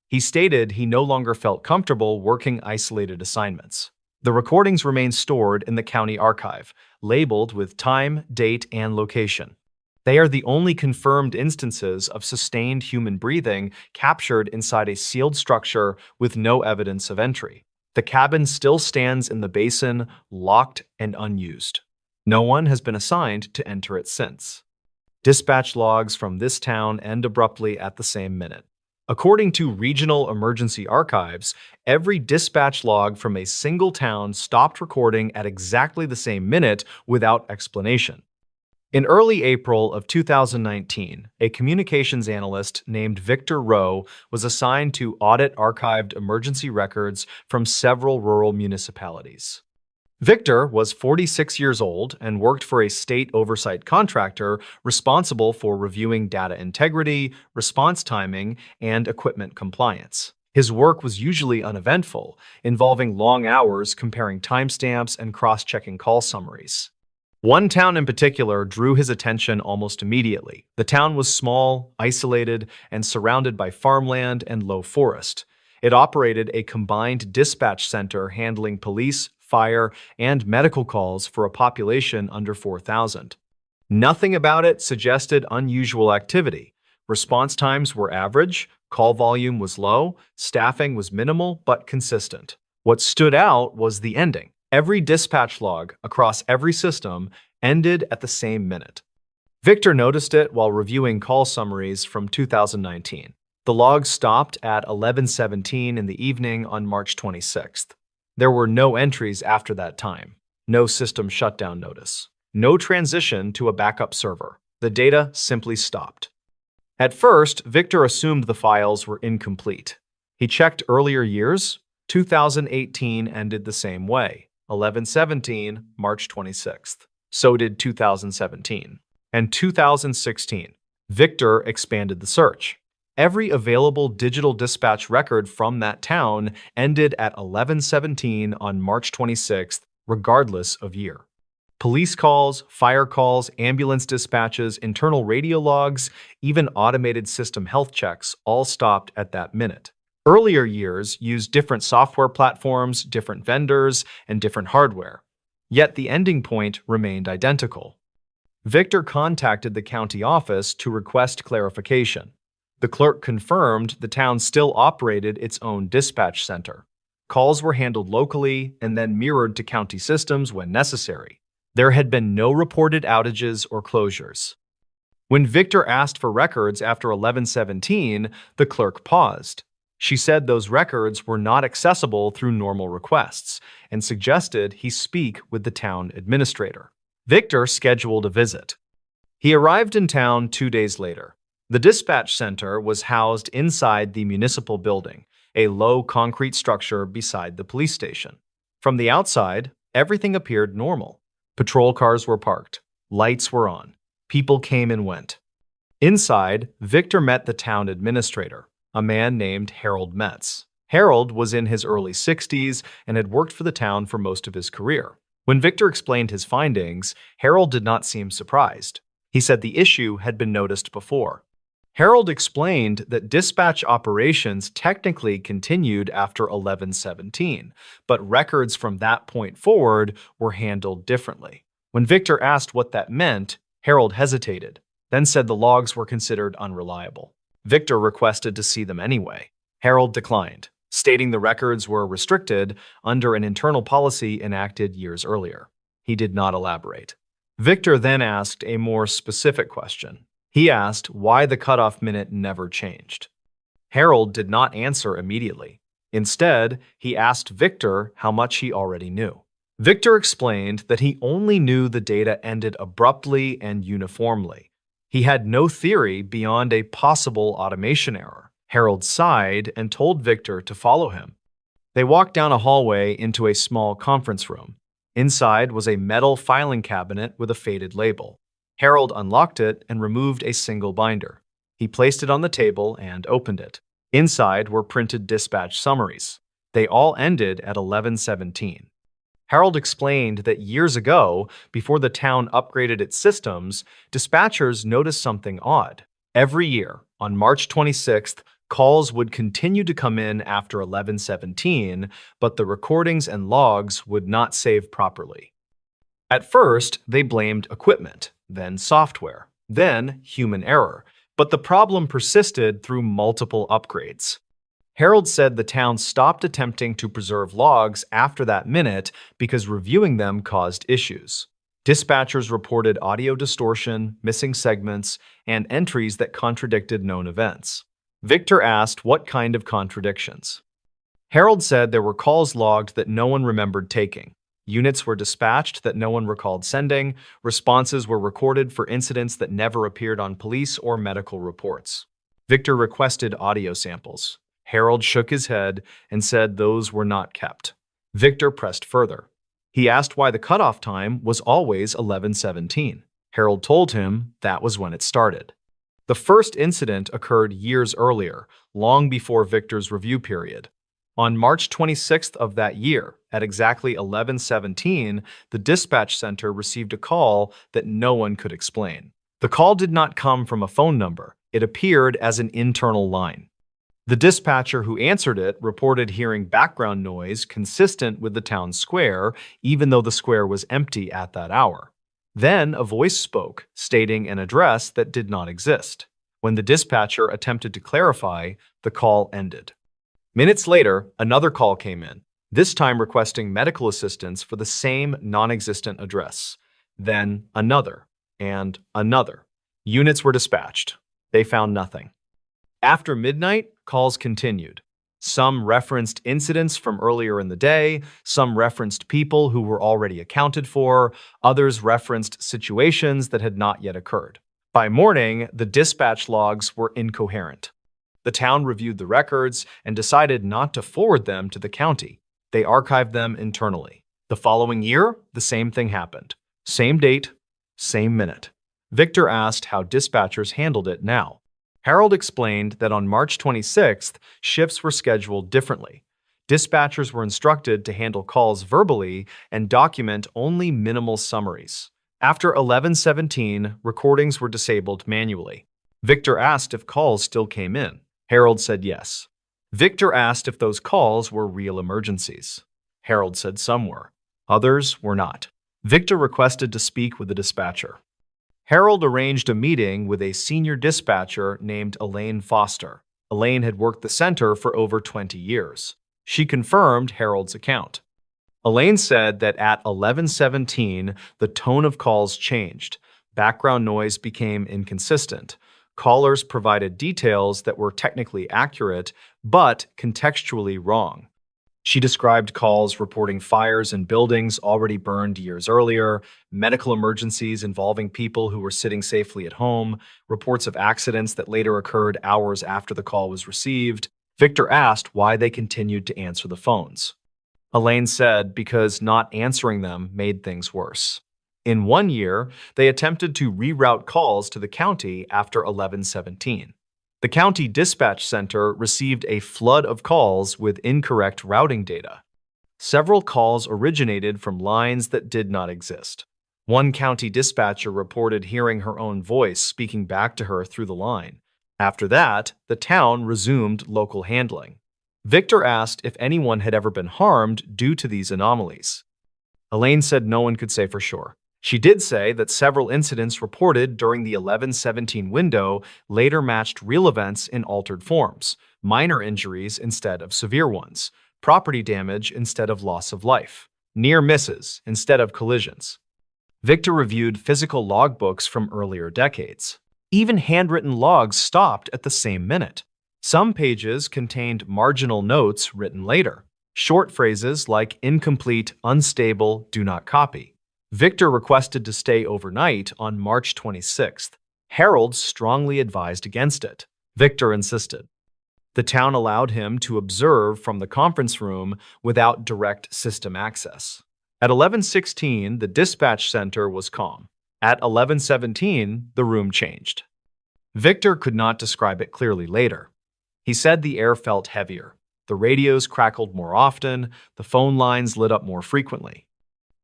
Speaker 1: He stated he no longer felt comfortable working isolated assignments. The recordings remain stored in the county archive, labeled with time, date, and location. They are the only confirmed instances of sustained human breathing captured inside a sealed structure with no evidence of entry. The cabin still stands in the basin, locked and unused. No one has been assigned to enter it since. Dispatch logs from this town end abruptly at the same minute. According to regional emergency archives, every dispatch log from a single town stopped recording at exactly the same minute without explanation. In early April of 2019, a communications analyst named Victor Rowe was assigned to audit archived emergency records from several rural municipalities. Victor was 46 years old and worked for a state oversight contractor responsible for reviewing data integrity, response timing, and equipment compliance. His work was usually uneventful, involving long hours comparing timestamps and cross-checking call summaries. One town in particular drew his attention almost immediately. The town was small, isolated, and surrounded by farmland and low forest. It operated a combined dispatch center handling police, fire, and medical calls for a population under 4,000. Nothing about it suggested unusual activity. Response times were average, call volume was low, staffing was minimal but consistent. What stood out was the ending. Every dispatch log across every system ended at the same minute. Victor noticed it while reviewing call summaries from 2019. The log stopped at 11:17 in the evening on March 26th. There were no entries after that time, no system shutdown notice, no transition to a backup server. The data simply stopped. At first, Victor assumed the files were incomplete. He checked earlier years. 2018 ended the same way, 11/17, March 26th. So did 2017. And 2016. Victor expanded the search. Every available digital dispatch record from that town ended at 11:17 on March 26th, regardless of year. Police calls, fire calls, ambulance dispatches, internal radio logs, even automated system health checks all stopped at that minute. Earlier years used different software platforms, different vendors, and different hardware. Yet the ending point remained identical. Victor contacted the county office to request clarification. The clerk confirmed the town still operated its own dispatch center. Calls were handled locally and then mirrored to county systems when necessary. There had been no reported outages or closures. When Victor asked for records after 11:17, the clerk paused. She said those records were not accessible through normal requests and suggested he speak with the town administrator. Victor scheduled a visit. He arrived in town 2 days later. The dispatch center was housed inside the municipal building, a low concrete structure beside the police station. From the outside, everything appeared normal. Patrol cars were parked. Lights were on. People came and went. Inside, Victor met the town administrator, a man named Harold Metz. Harold was in his early 60s and had worked for the town for most of his career. When Victor explained his findings, Harold did not seem surprised. He said the issue had been noticed before. Harold explained that dispatch operations technically continued after 1117, but records from that point forward were handled differently. When Victor asked what that meant, Harold hesitated, then said the logs were considered unreliable. Victor requested to see them anyway. Harold declined, stating the records were restricted under an internal policy enacted years earlier. He did not elaborate. Victor then asked a more specific question. He asked why the cutoff minute never changed. Harold did not answer immediately. Instead, he asked Victor how much he already knew. Victor explained that he only knew the data ended abruptly and uniformly. He had no theory beyond a possible automation error. Harold sighed and told Victor to follow him. They walked down a hallway into a small conference room. Inside was a metal filing cabinet with a faded label. Harold unlocked it and removed a single binder. He placed it on the table and opened it. Inside were printed dispatch summaries. They all ended at 1117. Harold explained that years ago, before the town upgraded its systems, dispatchers noticed something odd. Every year, on March 26th, calls would continue to come in after 1117, but the recordings and logs would not save properly. At first, they blamed equipment, then software, then human error, but the problem persisted through multiple upgrades. Harold said the town stopped attempting to preserve logs after that minute because reviewing them caused issues. Dispatchers reported audio distortion, missing segments, and entries that contradicted known events. Victor asked what kind of contradictions. Harold said there were calls logged that no one remembered taking. Units were dispatched that no one recalled sending. Responses were recorded for incidents that never appeared on police or medical reports. Victor requested audio samples. Harold shook his head and said those were not kept. Victor pressed further. He asked why the cutoff time was always 1117. Harold told him that was when it started. The first incident occurred years earlier, long before Victor's review period. On March 26th of that year, at exactly 1117, the dispatch center received a call that no one could explain. The call did not come from a phone number. It appeared as an internal line. The dispatcher who answered it reported hearing background noise consistent with the town square, even though the square was empty at that hour. Then a voice spoke, stating an address that did not exist. When the dispatcher attempted to clarify, the call ended. Minutes later, another call came in, this time requesting medical assistance for the same non-existent address. Then another, and another. Units were dispatched. They found nothing. After midnight, calls continued. Some referenced incidents from earlier in the day, some referenced people who were already accounted for, others referenced situations that had not yet occurred. By morning, the dispatch logs were incoherent. The town reviewed the records and decided not to forward them to the county. They archived them internally. The following year, the same thing happened. Same date, same minute. Victor asked how dispatchers handled it now. Harold explained that on March 26th, shifts were scheduled differently. Dispatchers were instructed to handle calls verbally and document only minimal summaries. After 1117, recordings were disabled manually. Victor asked if calls still came in. Harold said yes. Victor asked if those calls were real emergencies. Harold said some were. Others were not. Victor requested to speak with the dispatcher. Harold arranged a meeting with a senior dispatcher named Elaine Foster. Elaine had worked the center for over 20 years. She confirmed Harold's account. Elaine said that at 1117, the tone of calls changed. Background noise became inconsistent. Callers provided details that were technically accurate, but contextually wrong. She described calls reporting fires in buildings already burned years earlier, medical emergencies involving people who were sitting safely at home, reports of accidents that later occurred hours after the call was received. Victor asked why they continued to answer the phones. Elaine said because not answering them made things worse. In 1 year, they attempted to reroute calls to the county after 1117. The county dispatch center received a flood of calls with incorrect routing data. Several calls originated from lines that did not exist. One county dispatcher reported hearing her own voice speaking back to her through the line. After that, the town resumed local handling. Victor asked if anyone had ever been harmed due to these anomalies. Elaine said no one could say for sure. She did say that several incidents reported during the 11-17 window later matched real events in altered forms, minor injuries instead of severe ones, property damage instead of loss of life, near misses instead of collisions. Victor reviewed physical logbooks from earlier decades. Even handwritten logs stopped at the same minute. Some pages contained marginal notes written later, short phrases like incomplete, unstable, do not copy. Victor requested to stay overnight on March 26th. Harold strongly advised against it. Victor insisted. The town allowed him to observe from the conference room without direct system access. At 11:16, the dispatch center was calm. At 11:17, the room changed. Victor could not describe it clearly later. He said the air felt heavier. The radios crackled more often, the phone lines lit up more frequently.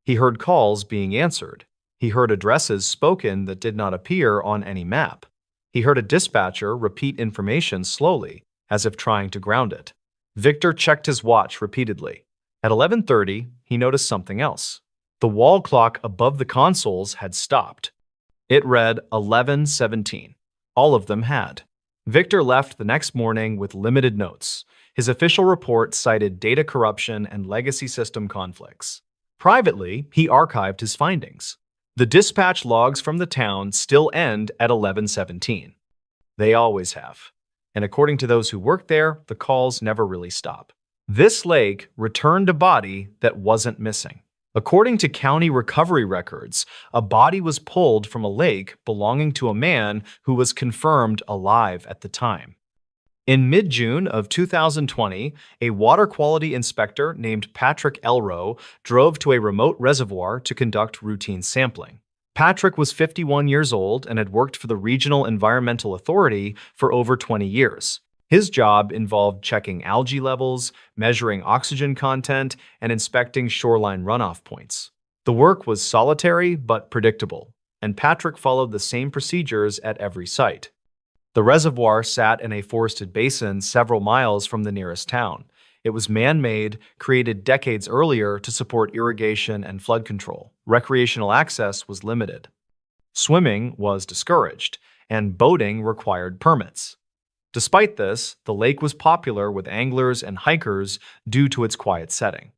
Speaker 1: He heard calls being answered. He heard addresses spoken that did not appear on any map. He heard a dispatcher repeat information slowly, as if trying to ground it. Victor checked his watch repeatedly. At 11:30, he noticed something else. The wall clock above the consoles had stopped. It read 11:17. All of them had. Victor left the next morning with limited notes. His official report cited data corruption and legacy system conflicts. Privately, he archived his findings. The dispatch logs from the town still end at 11:17. They always have. And according to those who work there, the calls never really stop. This lake returned a body that wasn't missing. According to county recovery records, a body was pulled from a lake belonging to a man who was confirmed alive at the time. In mid-June of 2020, a water quality inspector named Patrick Elrow drove to a remote reservoir to conduct routine sampling. Patrick was 51 years old and had worked for the Regional Environmental Authority for over 20 years. His job involved checking algae levels, measuring oxygen content, and inspecting shoreline runoff points. The work was solitary but predictable, and Patrick followed the same procedures at every site. The reservoir sat in a forested basin several miles from the nearest town. It was man-made, created decades earlier to support irrigation and flood control. Recreational access was limited. Swimming was discouraged, and boating required permits. Despite this, the lake was popular with anglers and hikers due to its quiet setting.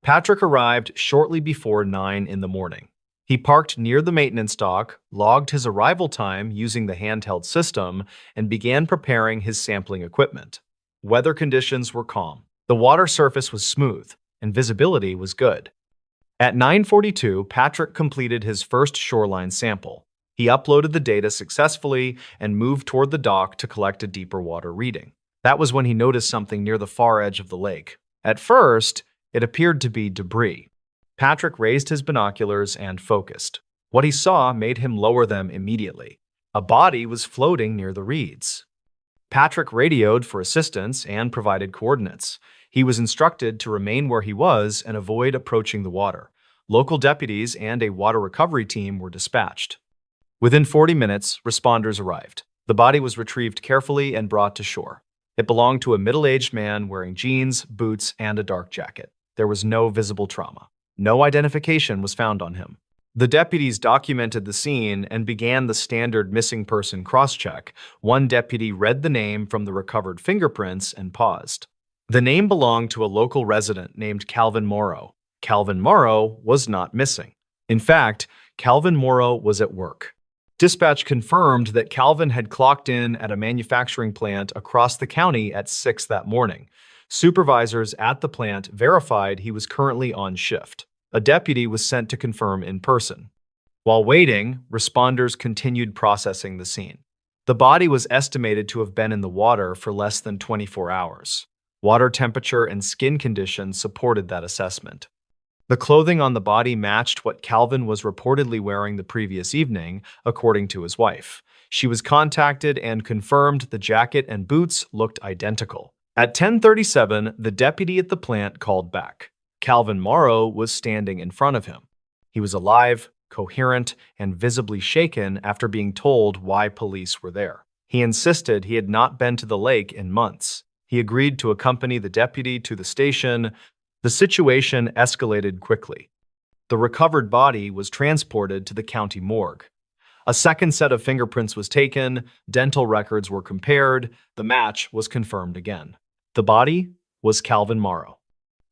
Speaker 1: Patrick arrived shortly before 9 in the morning. He parked near the maintenance dock, logged his arrival time using the handheld system, and began preparing his sampling equipment. Weather conditions were calm. The water surface was smooth, and visibility was good. At 9:42, Patrick completed his first shoreline sample. He uploaded the data successfully and moved toward the dock to collect a deeper water reading. That was when he noticed something near the far edge of the lake. At first, it appeared to be debris. Patrick raised his binoculars and focused. What he saw made him lower them immediately. A body was floating near the reeds. Patrick radioed for assistance and provided coordinates. He was instructed to remain where he was and avoid approaching the water. Local deputies and a water recovery team were dispatched. Within 40 minutes, responders arrived. The body was retrieved carefully and brought to shore. It belonged to a middle-aged man wearing jeans, boots, and a dark jacket. There was no visible trauma. No identification was found on him. The deputies documented the scene and began the standard missing person cross-check. One deputy read the name from the recovered fingerprints and paused. The name belonged to a local resident named Calvin Morrow. Calvin Morrow was not missing. In fact, Calvin Morrow was at work. Dispatch confirmed that Calvin had clocked in at a manufacturing plant across the county at 6 that morning. Supervisors at the plant verified he was currently on shift. A deputy was sent to confirm in person. While waiting, responders continued processing the scene. The body was estimated to have been in the water for less than 24 hours. Water temperature and skin conditions supported that assessment. The clothing on the body matched what Calvin was reportedly wearing the previous evening, according to his wife. She was contacted and confirmed the jacket and boots looked identical. At 10:37, the deputy at the plant called back. Calvin Morrow was standing in front of him. He was alive, coherent, and visibly shaken after being told why police were there. He insisted he had not been to the lake in months. He agreed to accompany the deputy to the station. The situation escalated quickly. The recovered body was transported to the county morgue. A second set of fingerprints was taken, dental records were compared, the match was confirmed again. The body was Calvin Morrow.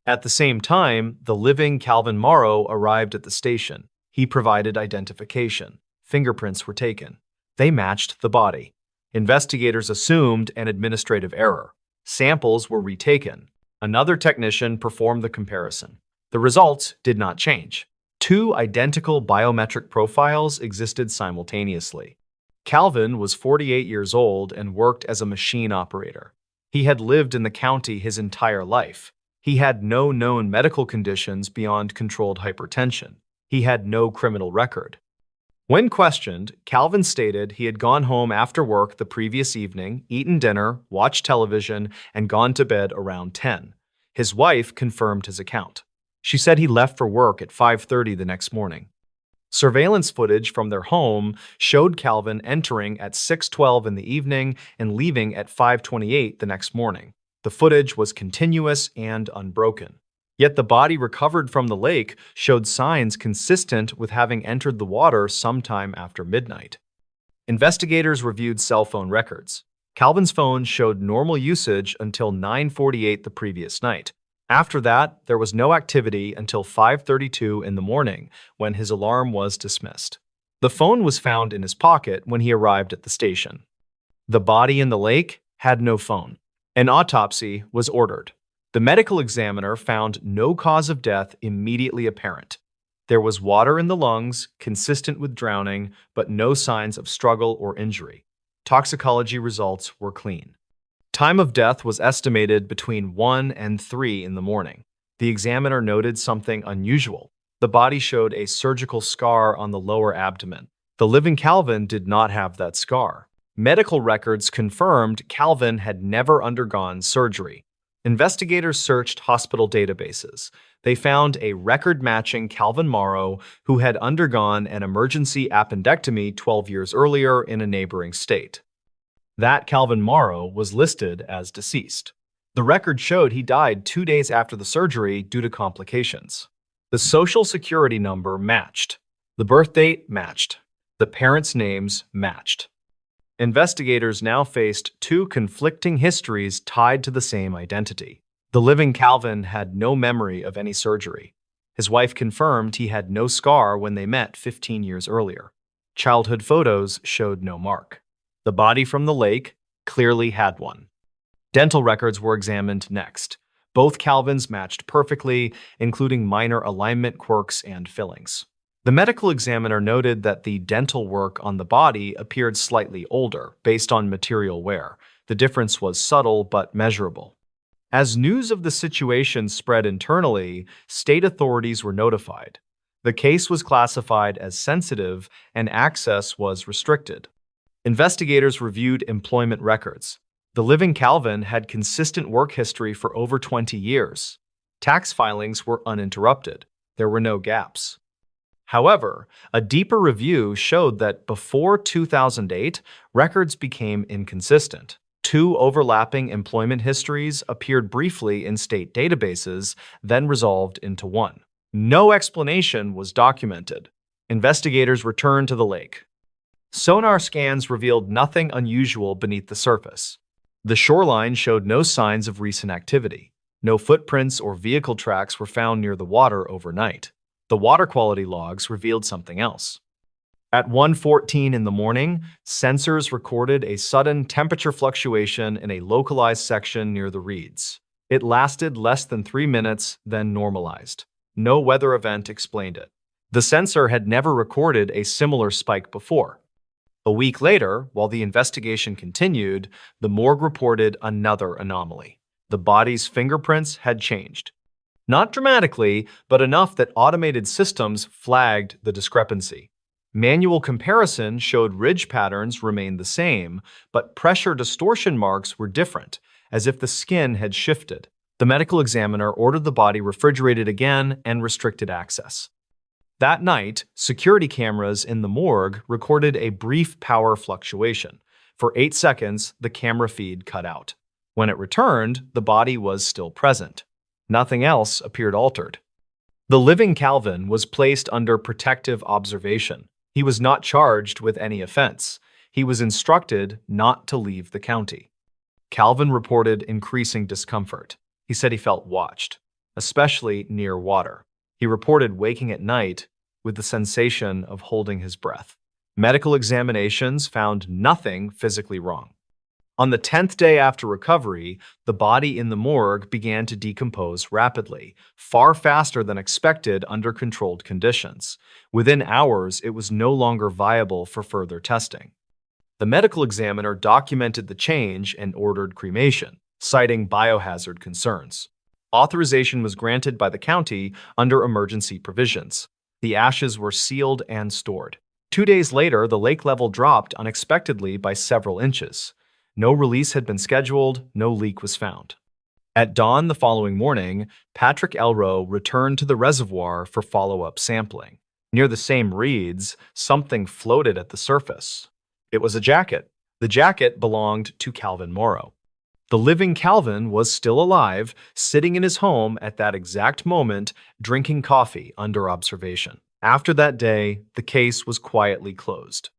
Speaker 1: At the same time, the living Calvin Morrow arrived at the station. He provided identification. Fingerprints were taken. They matched the body. Investigators assumed an administrative error. Samples were retaken. Another technician performed the comparison. The results did not change. Two identical biometric profiles existed simultaneously. Calvin was 48 years old and worked as a machine operator. He had lived in the county his entire life. He had no known medical conditions beyond controlled hypertension. He had no criminal record. When questioned, Calvin stated he had gone home after work the previous evening, eaten dinner, watched television, and gone to bed around 10. His wife confirmed his account. She said he left for work at 5:30 the next morning. Surveillance footage from their home showed Calvin entering at 6:12 in the evening and leaving at 5:28 the next morning. The footage was continuous and unbroken. Yet the body recovered from the lake showed signs consistent with having entered the water sometime after midnight. Investigators reviewed cell phone records. Calvin's phone showed normal usage until 9:48 the previous night. After that, there was no activity until 5:32 in the morning, when his alarm was dismissed. The phone was found in his pocket when he arrived at the station. The body in the lake had no phone. An autopsy was ordered. The medical examiner found no cause of death immediately apparent. There was water in the lungs, consistent with drowning, but no signs of struggle or injury. Toxicology results were clean. Time of death was estimated between 1 and 3 in the morning. The examiner noted something unusual. The body showed a surgical scar on the lower abdomen. The living Calvin did not have that scar. Medical records confirmed Calvin had never undergone surgery. Investigators searched hospital databases. They found a record-matching Calvin Morrow who had undergone an emergency appendectomy 12 years earlier in a neighboring state. That Calvin Morrow was listed as deceased. The record showed he died 2 days after the surgery due to complications. The social security number matched. The birth date matched. The parents' names matched. Investigators now faced two conflicting histories tied to the same identity. The living Calvin had no memory of any surgery. His wife confirmed he had no scar when they met 15 years earlier. Childhood photos showed no mark. The body from the lake clearly had one. Dental records were examined next. Both Calvins matched perfectly, including minor alignment quirks and fillings. The medical examiner noted that the dental work on the body appeared slightly older, based on material wear. The difference was subtle but measurable. As news of the situation spread internally, state authorities were notified. The case was classified as sensitive and access was restricted. Investigators reviewed employment records. The living Calvin had consistent work history for over 20 years. Tax filings were uninterrupted. There were no gaps. However, a deeper review showed that before 2008, records became inconsistent. Two overlapping employment histories appeared briefly in state databases, then resolved into one. No explanation was documented. Investigators returned to the lake. Sonar scans revealed nothing unusual beneath the surface. The shoreline showed no signs of recent activity. No footprints or vehicle tracks were found near the water overnight. The water quality logs revealed something else. At 1:14 in the morning, sensors recorded a sudden temperature fluctuation in a localized section near the reeds. It lasted less than 3 minutes, then normalized. No weather event explained it. The sensor had never recorded a similar spike before. A week later, while the investigation continued, the morgue reported another anomaly. The body's fingerprints had changed. Not dramatically, but enough that automated systems flagged the discrepancy. Manual comparison showed ridge patterns remained the same, but pressure distortion marks were different, as if the skin had shifted. The medical examiner ordered the body refrigerated again and restricted access. That night, security cameras in the morgue recorded a brief power fluctuation. For 8 seconds, the camera feed cut out. When it returned, the body was still present. Nothing else appeared altered. The living Calvin was placed under protective observation. He was not charged with any offense. He was instructed not to leave the county. Calvin reported increasing discomfort. He said he felt watched, especially near water. He reported waking at night with the sensation of holding his breath. Medical examinations found nothing physically wrong. On the 10th day after recovery, the body in the morgue began to decompose rapidly, far faster than expected under controlled conditions. Within hours, it was no longer viable for further testing. The medical examiner documented the change and ordered cremation, citing biohazard concerns. Authorization was granted by the county under emergency provisions. The ashes were sealed and stored. 2 days later, the lake level dropped unexpectedly by several inches. No release had been scheduled, no leak was found. At dawn the following morning, Patrick Elrow returned to the reservoir for follow-up sampling. Near the same reeds, something floated at the surface. It was a jacket. The jacket belonged to Calvin Morrow. The living Calvin was still alive, sitting in his home at that exact moment, drinking coffee under observation. After that day, the case was quietly closed.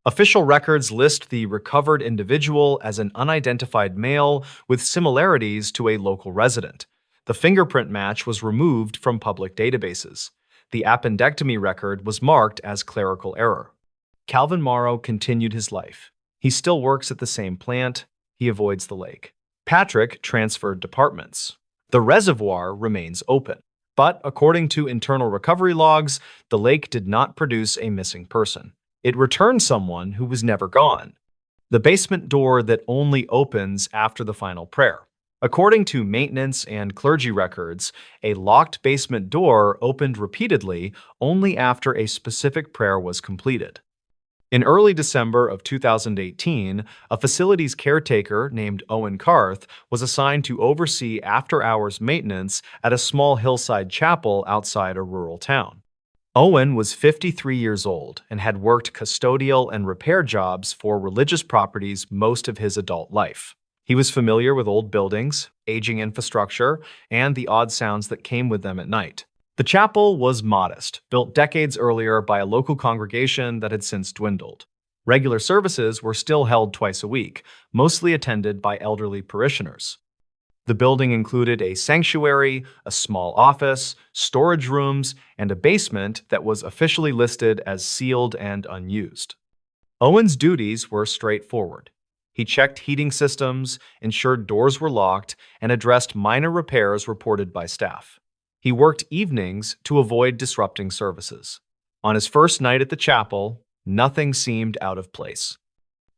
Speaker 1: Official records list the recovered individual as an unidentified male with similarities to a local resident. The fingerprint match was removed from public databases. The appendectomy record was marked as clerical error. Calvin Morrow continued his life. He still works at the same plant. He avoids the lake. Patrick transferred departments. The reservoir remains open. But according to internal recovery logs, the lake did not produce a missing person. It returned someone who was never gone. The basement door that only opens after the final prayer. According to maintenance and clergy records, a locked basement door opened repeatedly only after a specific prayer was completed. In early December of 2018, a facilities caretaker named Owen Carth was assigned to oversee after-hours maintenance at a small hillside chapel outside a rural town. Owen was 53 years old and had worked custodial and repair jobs for religious properties most of his adult life. He was familiar with old buildings, aging infrastructure, and the odd sounds that came with them at night. The chapel was modest, built decades earlier by a local congregation that had since dwindled. Regular services were still held twice a week, mostly attended by elderly parishioners. The building included a sanctuary, a small office, storage rooms, and a basement that was officially listed as sealed and unused. Owen's duties were straightforward. He checked heating systems, ensured doors were locked, and addressed minor repairs reported by staff. He worked evenings to avoid disrupting services. On his first night at the chapel, nothing seemed out of place.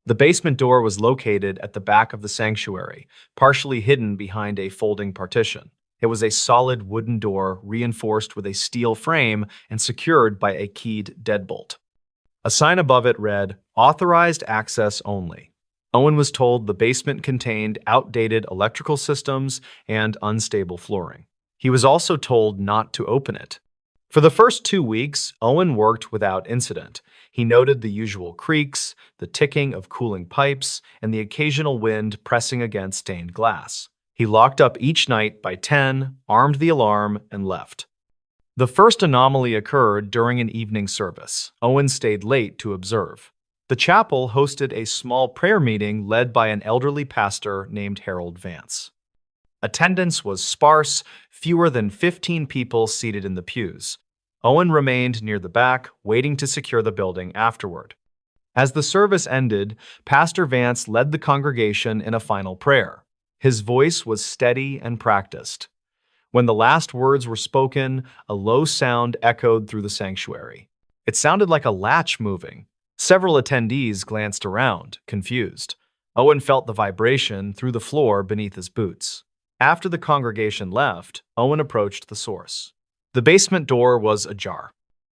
Speaker 1: The basement door was located at the back of the sanctuary, partially hidden behind a folding partition. It was a solid wooden door reinforced with a steel frame and secured by a keyed deadbolt. A sign above it read, "Authorized access only." Owen was told the basement contained outdated electrical systems and unstable flooring. He was also told not to open it. For the first 2 weeks, Owen worked without incident. He noted the usual creaks, the ticking of cooling pipes, and the occasional wind pressing against stained glass. He locked up each night by 10, armed the alarm, and left. The first anomaly occurred during an evening service. Owen stayed late to observe. The chapel hosted a small prayer meeting led by an elderly pastor named Harold Vance. Attendance was sparse, fewer than 15 people seated in the pews. Owen remained near the back, waiting to secure the building afterward. As the service ended, Pastor Vance led the congregation in a final prayer. His voice was steady and practiced. When the last words were spoken, a low sound echoed through the sanctuary. It sounded like a latch moving. Several attendees glanced around, confused. Owen felt the vibration through the floor beneath his boots. After the congregation left, Owen approached the source. The basement door was ajar.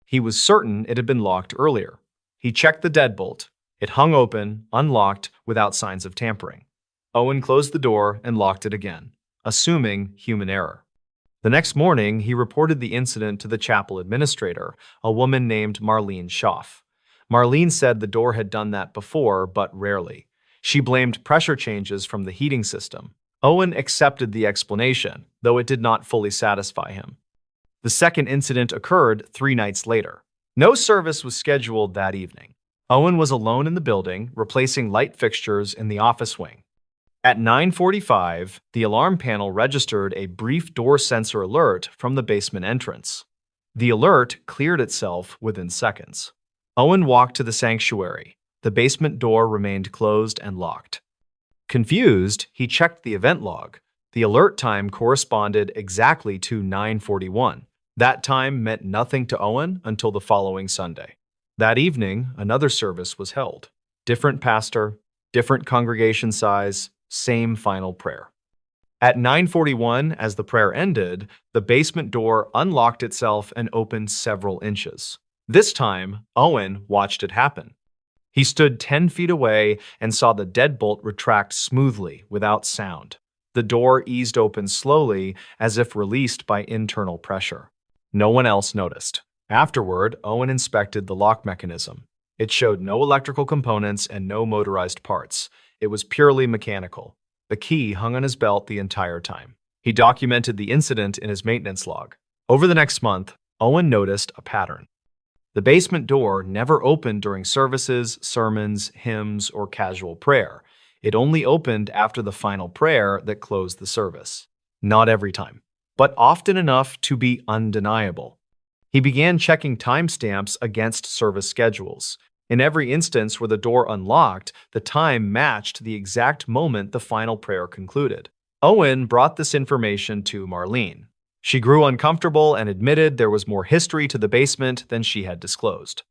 Speaker 1: He was certain it had been locked earlier. He checked the deadbolt. It hung open, unlocked, without signs of tampering. Owen closed the door and locked it again, assuming human error. The next morning, he reported the incident to the chapel administrator, a woman named Marlene Schaff. Marlene said the door had done that before, but rarely. She blamed pressure changes from the heating system. Owen accepted the explanation, though it did not fully satisfy him. The second incident occurred 3 nights later. No service was scheduled that evening. Owen was alone in the building, replacing light fixtures in the office wing. At 9:45, the alarm panel registered a brief door sensor alert from the basement entrance. The alert cleared itself within seconds. Owen walked to the sanctuary. The basement door remained closed and locked. Confused, he checked the event log. The alert time corresponded exactly to 9:41. That time meant nothing to Owen until the following Sunday. That evening, another service was held. Different pastor, different congregation size, same final prayer. At 9:41, as the prayer ended, the basement door unlocked itself and opened several inches. This time, Owen watched it happen. He stood 10 feet away and saw the deadbolt retract smoothly, without sound. The door eased open slowly, as if released by internal pressure. No one else noticed. Afterward, Owen inspected the lock mechanism. It showed no electrical components and no motorized parts. It was purely mechanical. The key hung on his belt the entire time. He documented the incident in his maintenance log. Over the next month, Owen noticed a pattern. The basement door never opened during services, sermons, hymns, or casual prayer. It only opened after the final prayer that closed the service. Not every time, but often enough to be undeniable. He began checking timestamps against service schedules. In every instance where the door unlocked, the time matched the exact moment the final prayer concluded. Owen brought this information to Marlene. She grew uncomfortable and admitted there was more history to the basement than she had disclosed.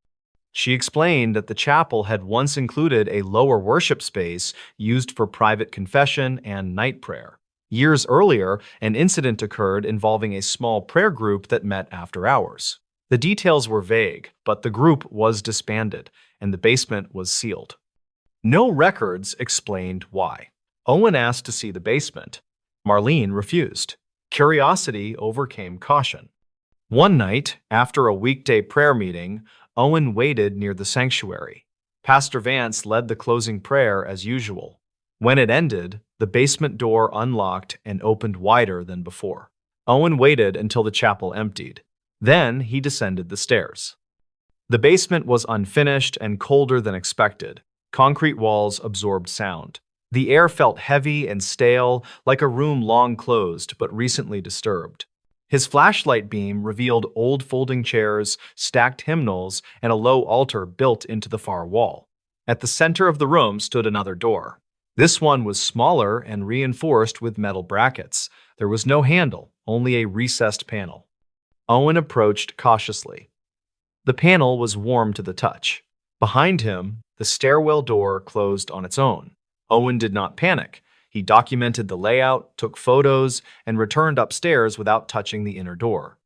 Speaker 1: She explained that the chapel had once included a lower worship space used for private confession and night prayer. Years earlier, an incident occurred involving a small prayer group that met after hours. The details were vague, but the group was disbanded, and the basement was sealed. No records explained why. Owen asked to see the basement. Marlene refused. Curiosity overcame caution. One night, after a weekday prayer meeting, Owen waited near the sanctuary. Pastor Vance led the closing prayer as usual. When it ended, the basement door unlocked and opened wider than before. Owen waited until the chapel emptied. Then he descended the stairs. The basement was unfinished and colder than expected. Concrete walls absorbed sound. The air felt heavy and stale, like a room long closed but recently disturbed. His flashlight beam revealed old folding chairs, stacked hymnals, and a low altar built into the far wall. At the center of the room stood another door. This one was smaller and reinforced with metal brackets. There was no handle, only a recessed panel. Owen approached cautiously. The panel was warm to the touch. Behind him, the stairwell door closed on its own. Owen did not panic. He documented the layout, took photos, and returned upstairs without touching the inner door.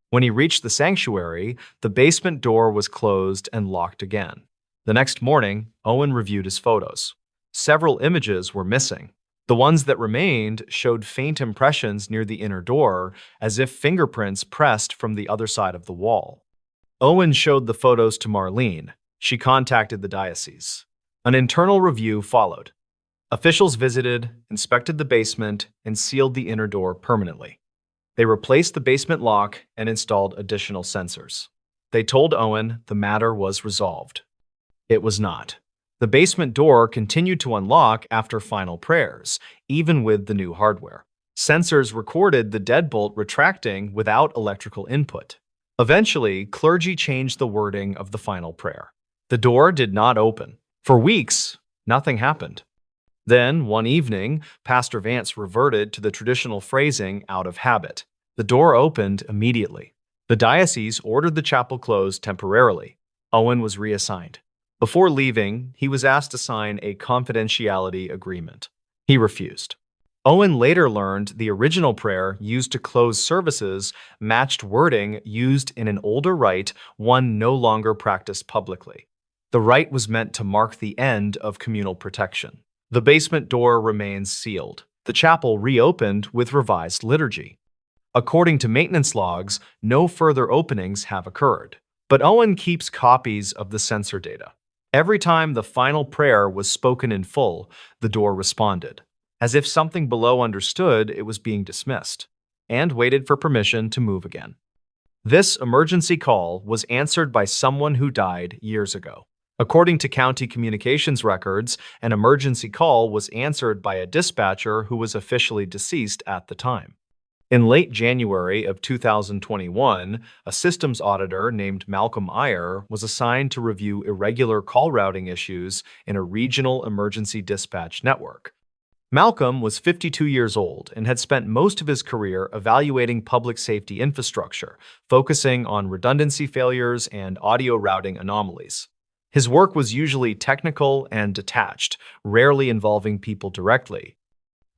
Speaker 1: When he reached the sanctuary, the basement door was closed and locked again. The next morning, Owen reviewed his photos. Several images were missing. The ones that remained showed faint impressions near the inner door, as if fingerprints pressed from the other side of the wall. Owen showed the photos to Marlene. She contacted the diocese. An internal review followed. Officials visited, inspected the basement, and sealed the inner door permanently. They replaced the basement lock and installed additional sensors. They told Owen the matter was resolved. It was not. The basement door continued to unlock after final prayers, even with the new hardware. Sensors recorded the deadbolt retracting without electrical input. Eventually, clergy changed the wording of the final prayer. The door did not open. For weeks, nothing happened. Then, one evening, Pastor Vance reverted to the traditional phrasing out of habit. The door opened immediately. The diocese ordered the chapel closed temporarily. Owen was reassigned. Before leaving, he was asked to sign a confidentiality agreement. He refused. Owen later learned the original prayer used to close services matched wording used in an older rite one no longer practiced publicly. The right was meant to mark the end of communal protection. The basement door remains sealed. The chapel reopened with revised liturgy. According to maintenance logs, no further openings have occurred. But Owen keeps copies of the sensor data. Every time the final prayer was spoken in full, the door responded, as if something below understood it was being dismissed, and waited for permission to move again. This emergency call was answered by someone who died years ago. According to county communications records, an emergency call was answered by a dispatcher who was officially deceased at the time. In late January of 2021, a systems auditor named Malcolm Iyer was assigned to review irregular call routing issues in a regional emergency dispatch network. Malcolm was 52 years old and had spent most of his career evaluating public safety infrastructure, focusing on redundancy failures and audio routing anomalies. His work was usually technical and detached, rarely involving people directly.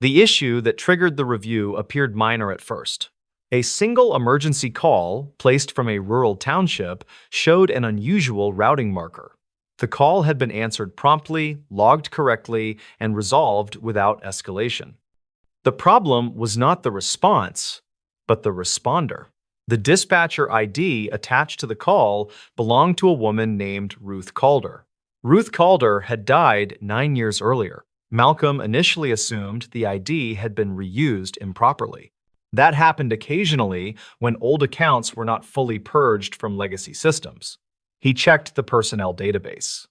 Speaker 1: The issue that triggered the review appeared minor at first. A single emergency call, placed from a rural township, showed an unusual routing marker. The call had been answered promptly, logged correctly, and resolved without escalation. The problem was not the response, but the responder. The dispatcher ID attached to the call belonged to a woman named Ruth Calder. Ruth Calder had died 9 years earlier. Malcolm initially assumed the ID had been reused improperly. That happened occasionally when old accounts were not fully purged from legacy systems. He checked the personnel database.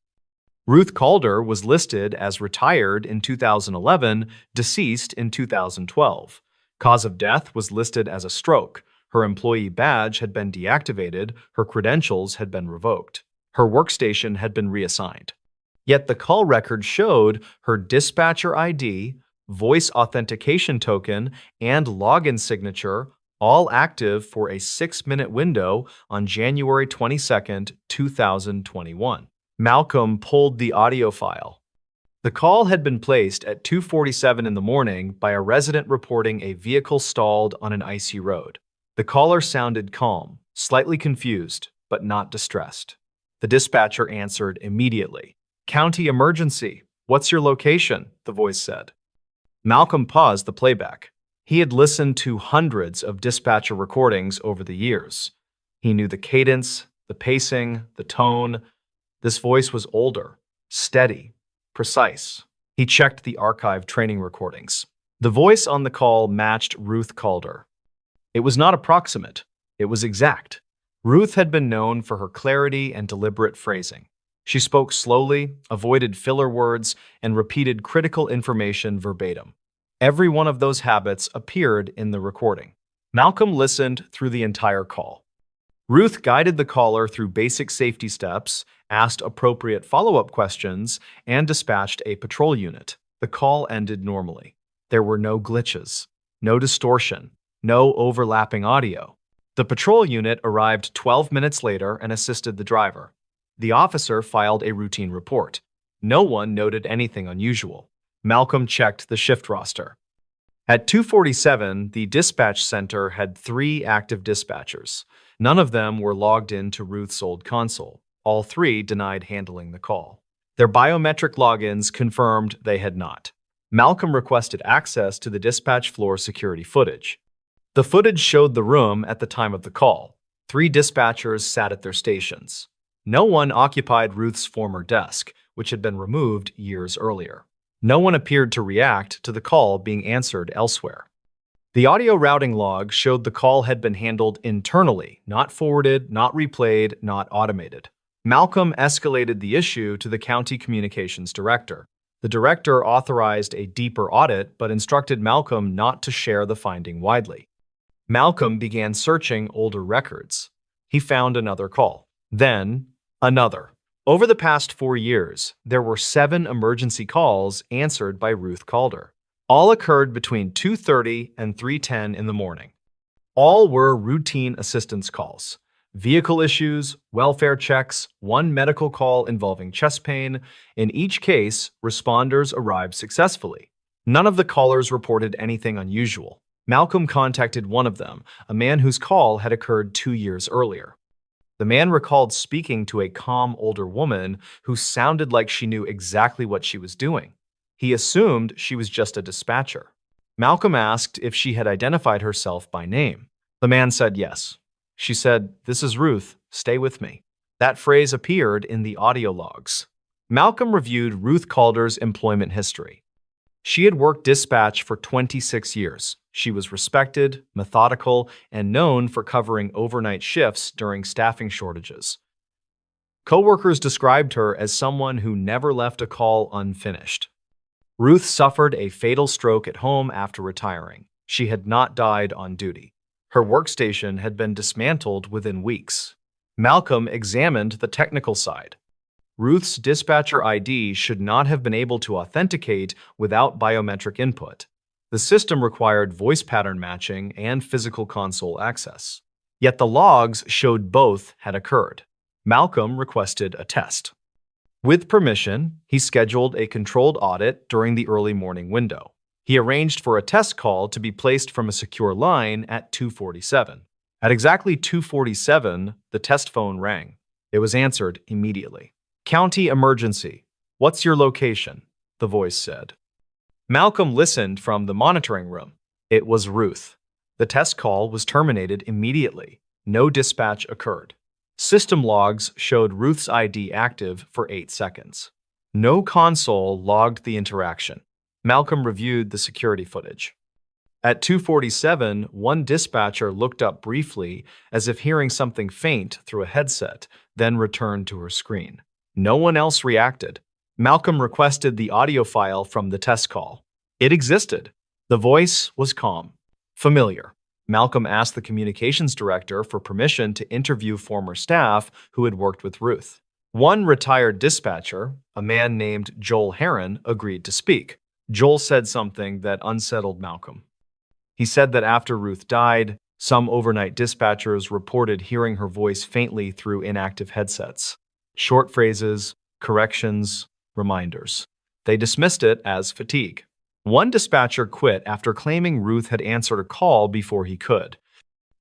Speaker 1: Ruth Calder was listed as retired in 2011, deceased in 2012. Cause of death was listed as a stroke. Her employee badge had been deactivated, her credentials had been revoked. Her workstation had been reassigned. Yet the call record showed her dispatcher ID, voice authentication token, and login signature all active for a 6-minute window on January 22, 2021. Malcolm pulled the audio file. The call had been placed at 2:47 in the morning by a resident reporting a vehicle stalled on an icy road. The caller sounded calm, slightly confused, but not distressed. The dispatcher answered immediately. "County emergency. What's your location?" the voice said. Malcolm paused the playback. He had listened to hundreds of dispatcher recordings over the years. He knew the cadence, the pacing, the tone. This voice was older, steady, precise. He checked the archived training recordings. The voice on the call matched Ruth Calder. It was not approximate. It was exact. Ruth had been known for her clarity and deliberate phrasing. She spoke slowly, avoided filler words, and repeated critical information verbatim. Every one of those habits appeared in the recording. Malcolm listened through the entire call. Ruth guided the caller through basic safety steps, asked appropriate follow-up questions, and dispatched a patrol unit. The call ended normally. There were no glitches, no distortion, no overlapping audio. The patrol unit arrived 12 minutes later and assisted the driver. The officer filed a routine report. No one noted anything unusual. Malcolm checked the shift roster. At 2:47, the dispatch center had 3 active dispatchers. None of them were logged into Ruth's old console. All 3 denied handling the call. Their biometric logins confirmed they had not. Malcolm requested access to the dispatch floor security footage. The footage showed the room at the time of the call. 3 dispatchers sat at their stations. No one occupied Ruth's former desk, which had been removed years earlier. No one appeared to react to the call being answered elsewhere. The audio routing log showed the call had been handled internally, not forwarded, not replayed, not automated. Malcolm escalated the issue to the county communications director. The director authorized a deeper audit but instructed Malcolm not to share the finding widely. Malcolm began searching older records. He found another call. Then, another. Over the past 4 years, there were 7 emergency calls answered by Ruth Calder. All occurred between 2:30 and 3:10 in the morning. All were routine assistance calls. Vehicle issues, welfare checks, 1 medical call involving chest pain. In each case, responders arrived successfully. None of the callers reported anything unusual. Malcolm contacted one of them, a man whose call had occurred 2 years earlier. The man recalled speaking to a calm older woman who sounded like she knew exactly what she was doing. He assumed she was just a dispatcher. Malcolm asked if she had identified herself by name. The man said yes. She said, "This is Ruth, stay with me." That phrase appeared in the audio logs. Malcolm reviewed Ruth Calder's employment history. She had worked dispatch for 26 years. She was respected, methodical, and known for covering overnight shifts during staffing shortages. Coworkers described her as someone who never left a call unfinished. Ruth suffered a fatal stroke at home after retiring. She had not died on duty. Her workstation had been dismantled within weeks. Malcolm examined the technical side. Ruth's dispatcher ID should not have been able to authenticate without biometric input. The system required voice pattern matching and physical console access. Yet the logs showed both had occurred. Malcolm requested a test. With permission, he scheduled a controlled audit during the early morning window. He arranged for a test call to be placed from a secure line at 2:47. At exactly 2:47, the test phone rang. It was answered immediately. "County emergency. What's your location?" the voice said. Malcolm listened from the monitoring room. It was Ruth. The test call was terminated immediately. No dispatch occurred. System logs showed Ruth's ID active for 8 seconds. No console logged the interaction. Malcolm reviewed the security footage. At 2:47, one dispatcher looked up briefly as if hearing something faint through a headset, then returned to her screen. No one else reacted. Malcolm requested the audio file from the test call. It existed. The voice was calm, familiar. Malcolm asked the communications director for permission to interview former staff who had worked with Ruth. One retired dispatcher, a man named Joel Heron, agreed to speak. Joel said something that unsettled Malcolm. He said that after Ruth died, some overnight dispatchers reported hearing her voice faintly through inactive headsets. Short phrases, corrections, reminders. They dismissed it as fatigue. One dispatcher quit after claiming Ruth had answered a call before he could.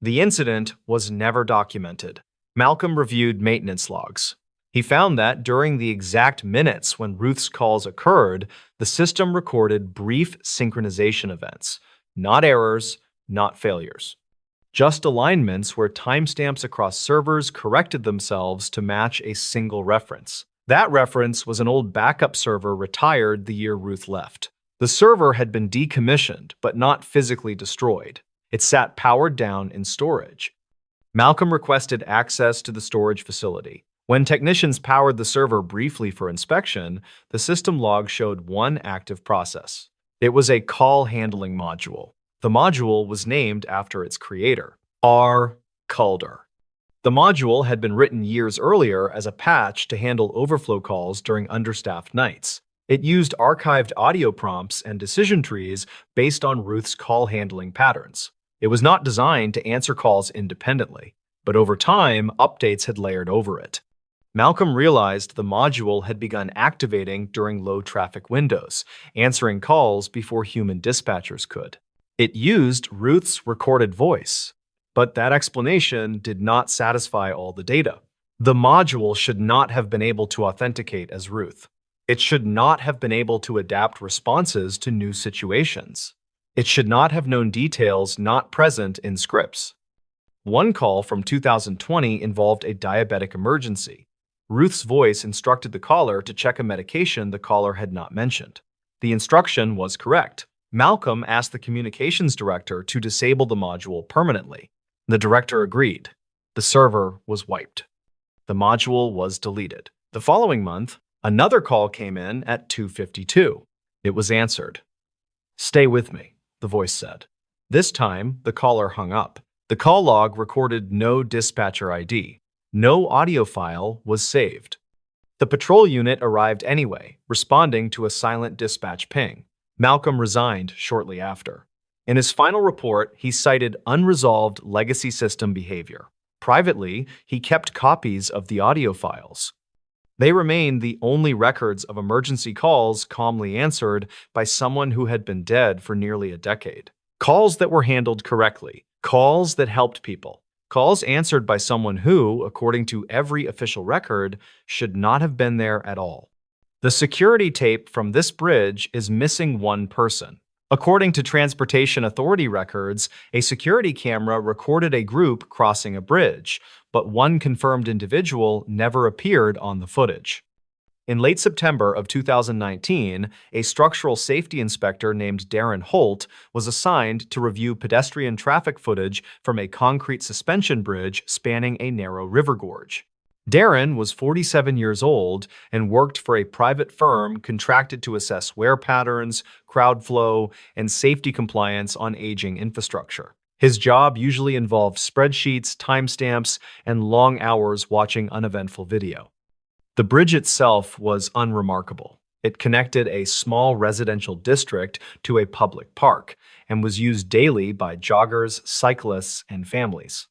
Speaker 1: The incident was never documented. Malcolm reviewed maintenance logs. He found that during the exact minutes when Ruth's calls occurred, the system recorded brief synchronization events. Not errors, not failures. Just alignments where timestamps across servers corrected themselves to match a single reference. That reference was an old backup server retired the year Ruth left. The server had been decommissioned, but not physically destroyed. It sat powered down in storage. Malcolm requested access to the storage facility. When technicians powered the server briefly for inspection, the system log showed one active process. It was a call handling module. The module was named after its creator, R. Calder. The module had been written years earlier as a patch to handle overflow calls during understaffed nights. It used archived audio prompts and decision trees based on Ruth's call handling patterns. It was not designed to answer calls independently, but over time, updates had layered over it. Malcolm realized the module had begun activating during low traffic windows, answering calls before human dispatchers could. It used Ruth's recorded voice, but that explanation did not satisfy all the data. The module should not have been able to authenticate as Ruth. It should not have been able to adapt responses to new situations. It should not have known details not present in scripts. One call from 2020 involved a diabetic emergency. Ruth's voice instructed the caller to check a medication the caller had not mentioned. The instruction was correct. Malcolm asked the communications director to disable the module permanently. The director agreed. The server was wiped. The module was deleted. The following month, another call came in at 2:52. It was answered. "Stay with me," the voice said. This time, the caller hung up. The call log recorded no dispatcher ID. No audio file was saved. The patrol unit arrived anyway, responding to a silent dispatch ping. Malcolm resigned shortly after. In his final report, he cited unresolved legacy system behavior. Privately, he kept copies of the audio files. They remain the only records of emergency calls calmly answered by someone who had been dead for nearly a decade. Calls that were handled correctly. Calls that helped people. calls answered by someone who, according to every official record, should not have been there at all. The security tape from this bridge is missing one person. According to Transportation Authority records, a security camera recorded a group crossing a bridge, but one confirmed individual never appeared on the footage. In late September of 2019, a structural safety inspector named Darren Holt was assigned to review pedestrian traffic footage from a concrete suspension bridge spanning a narrow river gorge. Darren was 47 years old and worked for a private firm contracted to assess wear patterns, crowd flow, and safety compliance on aging infrastructure. His job usually involved spreadsheets, timestamps, and long hours watching uneventful video. The bridge itself was unremarkable. It connected a small residential district to a public park and was used daily by joggers, cyclists, and families.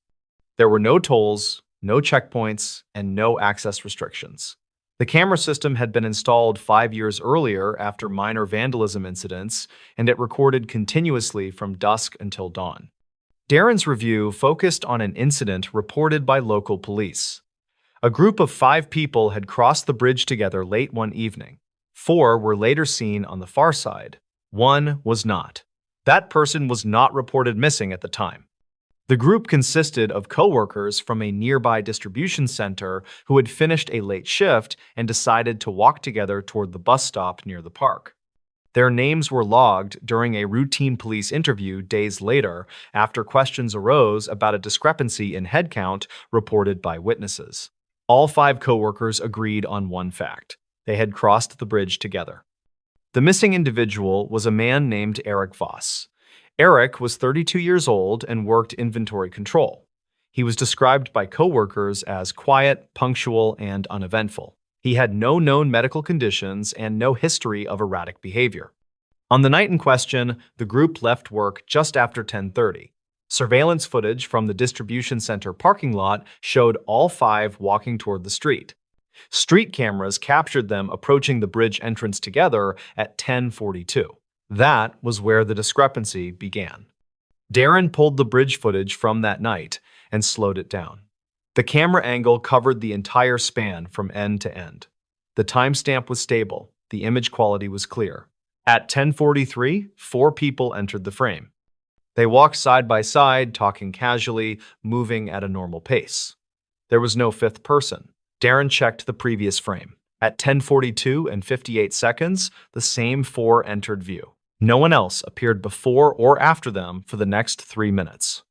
Speaker 1: There were no tolls, no checkpoints, and no access restrictions. The camera system had been installed 5 years earlier after minor vandalism incidents, and it recorded continuously from dusk until dawn. Darren's review focused on an incident reported by local police. A group of 5 people had crossed the bridge together late one evening. 4 were later seen on the far side. 1 was not. That person was not reported missing at the time. The group consisted of co-workers from a nearby distribution center who had finished a late shift and decided to walk together toward the bus stop near the park. Their names were logged during a routine police interview days later after questions arose about a discrepancy in head count reported by witnesses. All 5 co-workers agreed on one fact. They had crossed the bridge together. The missing individual was a man named Eric Voss. Eric was 32 years old and worked inventory control. He was described by co-workers as quiet, punctual, and uneventful. He had no known medical conditions and no history of erratic behavior. On the night in question, the group left work just after 10:30. Surveillance footage from the distribution center parking lot showed all 5 walking toward the street. Street cameras captured them approaching the bridge entrance together at 10:42. That was where the discrepancy began. Darren pulled the bridge footage from that night and slowed it down. The camera angle covered the entire span from end to end. The timestamp was stable. The image quality was clear. At 10:43, 4 people entered the frame. They walked side by side, talking casually, moving at a normal pace. There was no 5th person. Darren checked the previous frame. At 10:42 and 58 seconds, the same 4 entered view. No one else appeared before or after them for the next 3 minutes.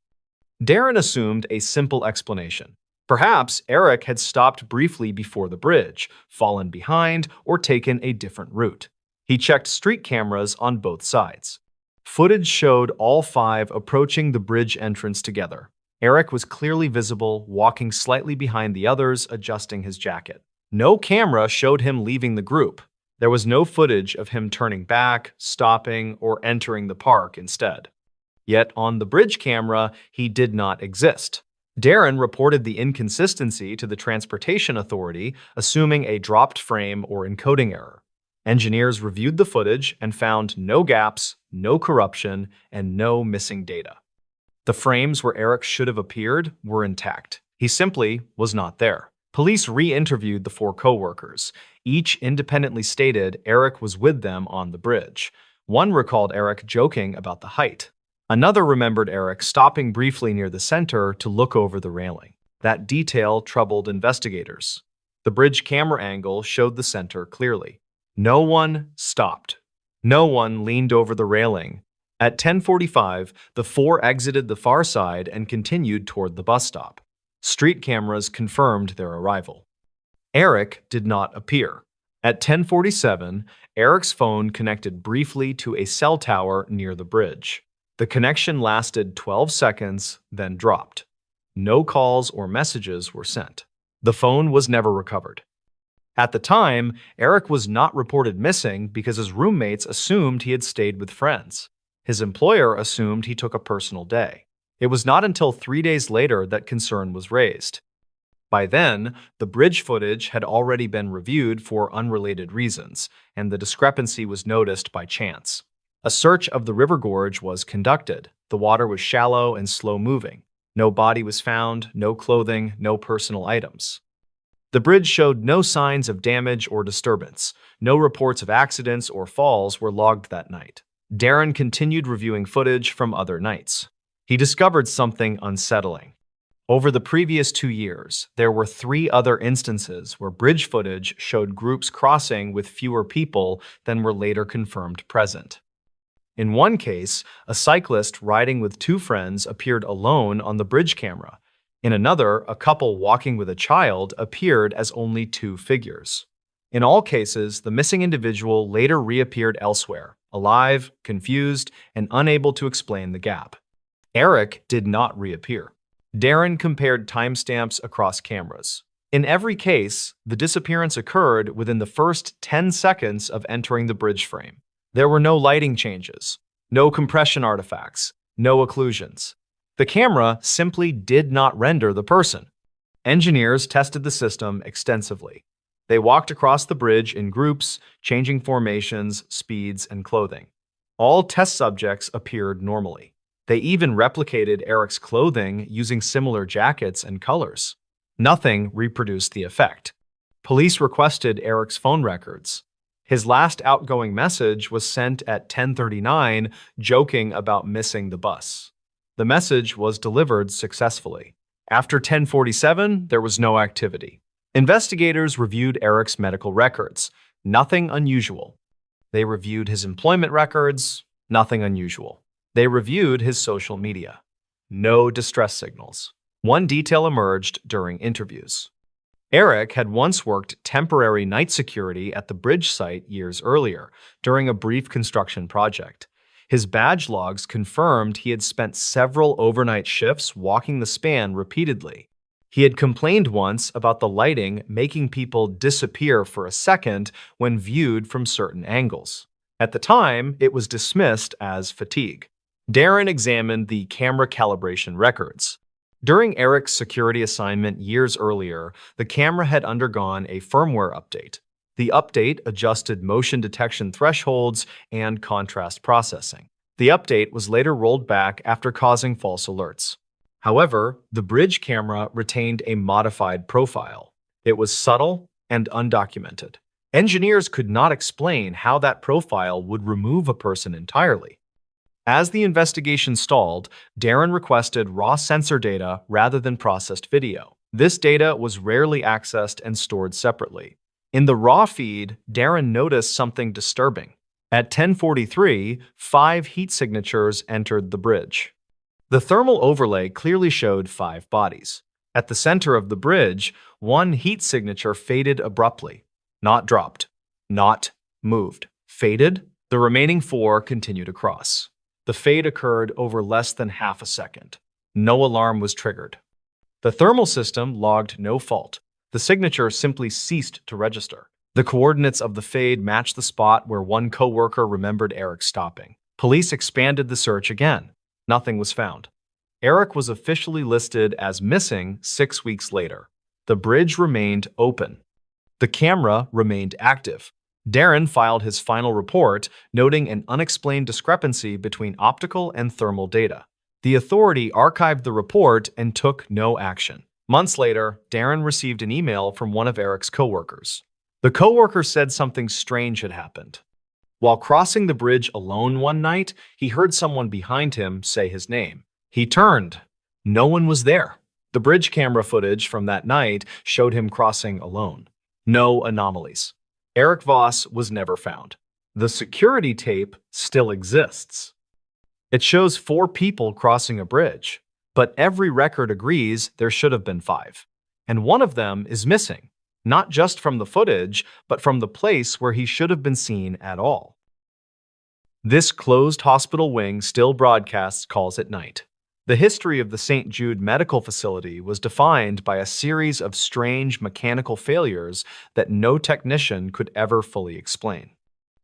Speaker 1: Darren assumed a simple explanation. Perhaps Eric had stopped briefly before the bridge, fallen behind, or taken a different route. He checked street cameras on both sides. Footage showed all 5 approaching the bridge entrance together. Eric was clearly visible, walking slightly behind the others, adjusting his jacket. No camera showed him leaving the group. There was no footage of him turning back, stopping, or entering the park instead. Yet on the bridge camera, he did not exist. Darren reported the inconsistency to the Transportation Authority, assuming a dropped frame or encoding error. Engineers reviewed the footage and found no gaps, no corruption, and no missing data. The frames where Eric should have appeared were intact. He simply was not there. Police re-interviewed the 4 co-workers. Each independently stated Eric was with them on the bridge. One recalled Eric joking about the height. Another remembered Eric stopping briefly near the center to look over the railing. That detail troubled investigators. The bridge camera angle showed the center clearly. No one stopped. No one leaned over the railing. At 10:45, the 4 exited the far side and continued toward the bus stop. Street cameras confirmed their arrival. Eric did not appear. At 10:47, Eric's phone connected briefly to a cell tower near the bridge. The connection lasted 12 seconds, then dropped. No calls or messages were sent. The phone was never recovered. At the time, Eric was not reported missing because his roommates assumed he had stayed with friends. His employer assumed he took a personal day. It was not until 3 days later that concern was raised. By then, the bridge footage had already been reviewed for unrelated reasons, and the discrepancy was noticed by chance. A search of the river gorge was conducted. The water was shallow and slow-moving. No body was found, no clothing, no personal items. The bridge showed no signs of damage or disturbance. No reports of accidents or falls were logged that night. Darren continued reviewing footage from other nights. He discovered something unsettling. Over the previous 2 years, there were 3 other instances where bridge footage showed groups crossing with fewer people than were later confirmed present. In one case, a cyclist riding with 2 friends appeared alone on the bridge camera. In another, a couple walking with a child appeared as only 2 figures. In all cases, the missing individual later reappeared elsewhere, alive, confused, and unable to explain the gap. Eric did not reappear. Darren compared timestamps across cameras. In every case, the disappearance occurred within the first 10 seconds of entering the bridge frame. There were no lighting changes, no compression artifacts, no occlusions. The camera simply did not render the person. Engineers tested the system extensively. They walked across the bridge in groups, changing formations, speeds, and clothing. All test subjects appeared normally. They even replicated Eric's clothing using similar jackets and colors. Nothing reproduced the effect. Police requested Eric's phone records. His last outgoing message was sent at 10:39, joking about missing the bus. The message was delivered successfully. After 10:47, there was no activity. Investigators reviewed Eric's medical records. Nothing unusual. They reviewed his employment records. Nothing unusual. They reviewed his social media. No distress signals. One detail emerged during interviews. Eric had once worked temporary night security at the bridge site years earlier, during a brief construction project. His badge logs confirmed he had spent several overnight shifts walking the span repeatedly. He had complained once about the lighting making people disappear for a second when viewed from certain angles. At the time, it was dismissed as fatigue. Darren examined the camera calibration records. During Eric's security assignment years earlier, the camera had undergone a firmware update. The update adjusted motion detection thresholds and contrast processing. The update was later rolled back after causing false alerts. However, the bridge camera retained a modified profile. It was subtle and undocumented. Engineers could not explain how that profile would remove a person entirely. As the investigation stalled, Darren requested raw sensor data rather than processed video. This data was rarely accessed and stored separately. In the raw feed, Darren noticed something disturbing. At 10:43, 5 heat signatures entered the bridge. The thermal overlay clearly showed 5 bodies. At the center of the bridge, one heat signature faded abruptly. Not dropped. Not moved. Faded. The remaining 4 continued across. The fade occurred over less than half a second. No alarm was triggered. The thermal system logged no fault. The signature simply ceased to register. The coordinates of the fade matched the spot where one coworker remembered Eric stopping. Police expanded the search again. Nothing was found. Eric was officially listed as missing 6 weeks later. The bridge remained open. The camera remained active. Darren filed his final report, noting an unexplained discrepancy between optical and thermal data. The authority archived the report and took no action. Months later, Darren received an email from one of Eric's coworkers. The coworker said something strange had happened. While crossing the bridge alone one night, he heard someone behind him say his name. He turned. No one was there. The bridge camera footage from that night showed him crossing alone. No anomalies. Eric Voss was never found. The security tape still exists. It shows 4 people crossing a bridge, but every record agrees there should have been 5. And one of them is missing, not just from the footage, but from the place where he should have been seen at all. This closed hospital wing still broadcasts calls at night. The history of the St. Jude Medical Facility was defined by a series of strange mechanical failures that no technician could ever fully explain.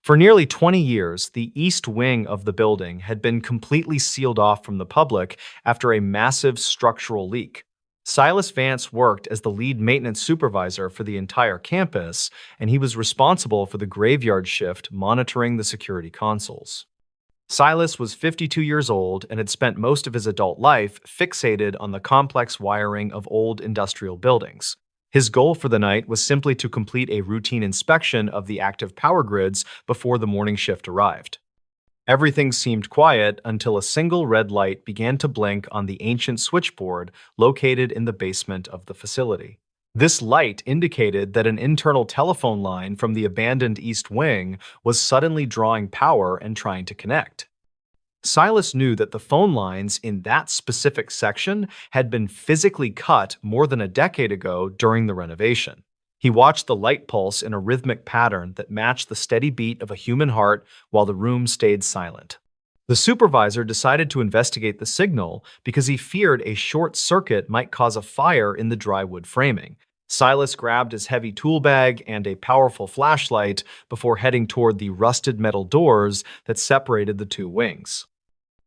Speaker 1: For nearly 20 years, the east wing of the building had been completely sealed off from the public after a massive structural leak. Silas Vance worked as the lead maintenance supervisor for the entire campus, and he was responsible for the graveyard shift monitoring the security consoles. Silas was 52 years old and had spent most of his adult life fixated on the complex wiring of old industrial buildings. His goal for the night was simply to complete a routine inspection of the active power grids before the morning shift arrived. Everything seemed quiet until a single red light began to blink on the ancient switchboard located in the basement of the facility. This light indicated that an internal telephone line from the abandoned East Wing was suddenly drawing power and trying to connect. Silas knew that the phone lines in that specific section had been physically cut more than a decade ago during the renovation. He watched the light pulse in a rhythmic pattern that matched the steady beat of a human heart while the room stayed silent. The supervisor decided to investigate the signal because he feared a short circuit might cause a fire in the drywood framing. Silas grabbed his heavy tool bag and a powerful flashlight before heading toward the rusted metal doors that separated the two wings.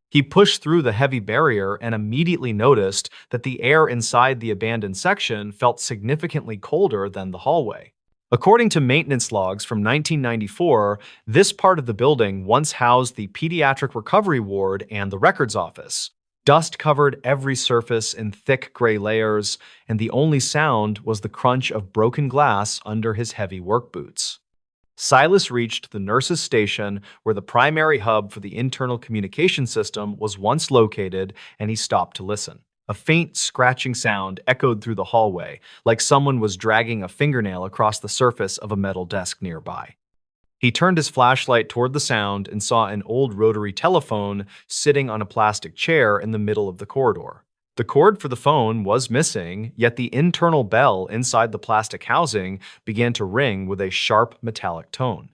Speaker 1: He pushed through the heavy barrier and immediately noticed that the air inside the abandoned section felt significantly colder than the hallway. According to maintenance logs from 1994, this part of the building once housed the pediatric recovery ward and the records office. Dust covered every surface in thick gray layers, and the only sound was the crunch of broken glass under his heavy work boots. Silas reached the nurse's station where the primary hub for the internal communication system was once located, and he stopped to listen. A faint scratching sound echoed through the hallway, like someone was dragging a fingernail across the surface of a metal desk nearby. He turned his flashlight toward the sound and saw an old rotary telephone sitting on a plastic chair in the middle of the corridor. The cord for the phone was missing, yet the internal bell inside the plastic housing began to ring with a sharp metallic tone.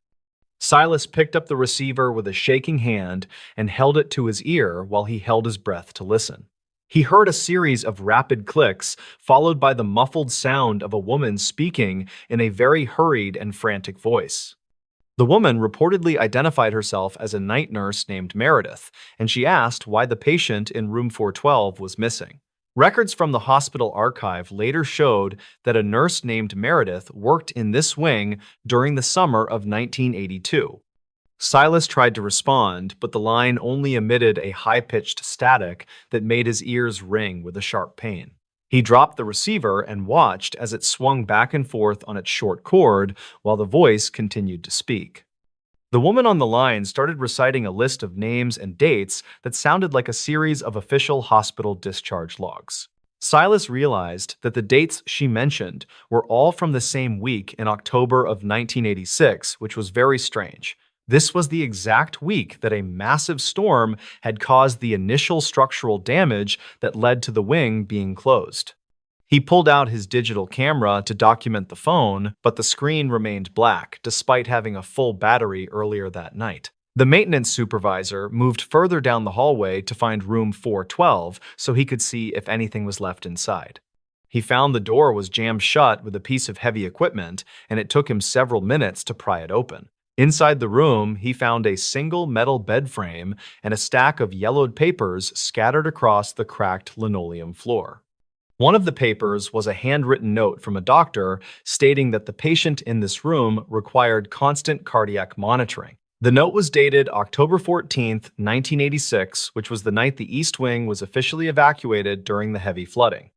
Speaker 1: Silas picked up the receiver with a shaking hand and held it to his ear while he held his breath to listen. He heard a series of rapid clicks, followed by the muffled sound of a woman speaking in a very hurried and frantic voice. The woman reportedly identified herself as a night nurse named Meredith, and she asked why the patient in room 412 was missing. Records from the hospital archive later showed that a nurse named Meredith worked in this wing during the summer of 1982. Silas tried to respond, but the line only emitted a high-pitched static that made his ears ring with a sharp pain. He dropped the receiver and watched as it swung back and forth on its short cord while the voice continued to speak. The woman on the line started reciting a list of names and dates that sounded like a series of official hospital discharge logs. Silas realized that the dates she mentioned were all from the same week in October of 1986, which was very strange. This was the exact week that a massive storm had caused the initial structural damage that led to the wing being closed. He pulled out his digital camera to document the phone, but the screen remained black despite having a full battery earlier that night. The maintenance supervisor moved further down the hallway to find room 412 so he could see if anything was left inside. He found the door was jammed shut with a piece of heavy equipment, and it took him several minutes to pry it open. Inside the room, he found a single metal bed frame and a stack of yellowed papers scattered across the cracked linoleum floor. One of the papers was a handwritten note from a doctor stating that the patient in this room required constant cardiac monitoring. The note was dated October 14, 1986, which was the night the East Wing was officially evacuated during the heavy flooding.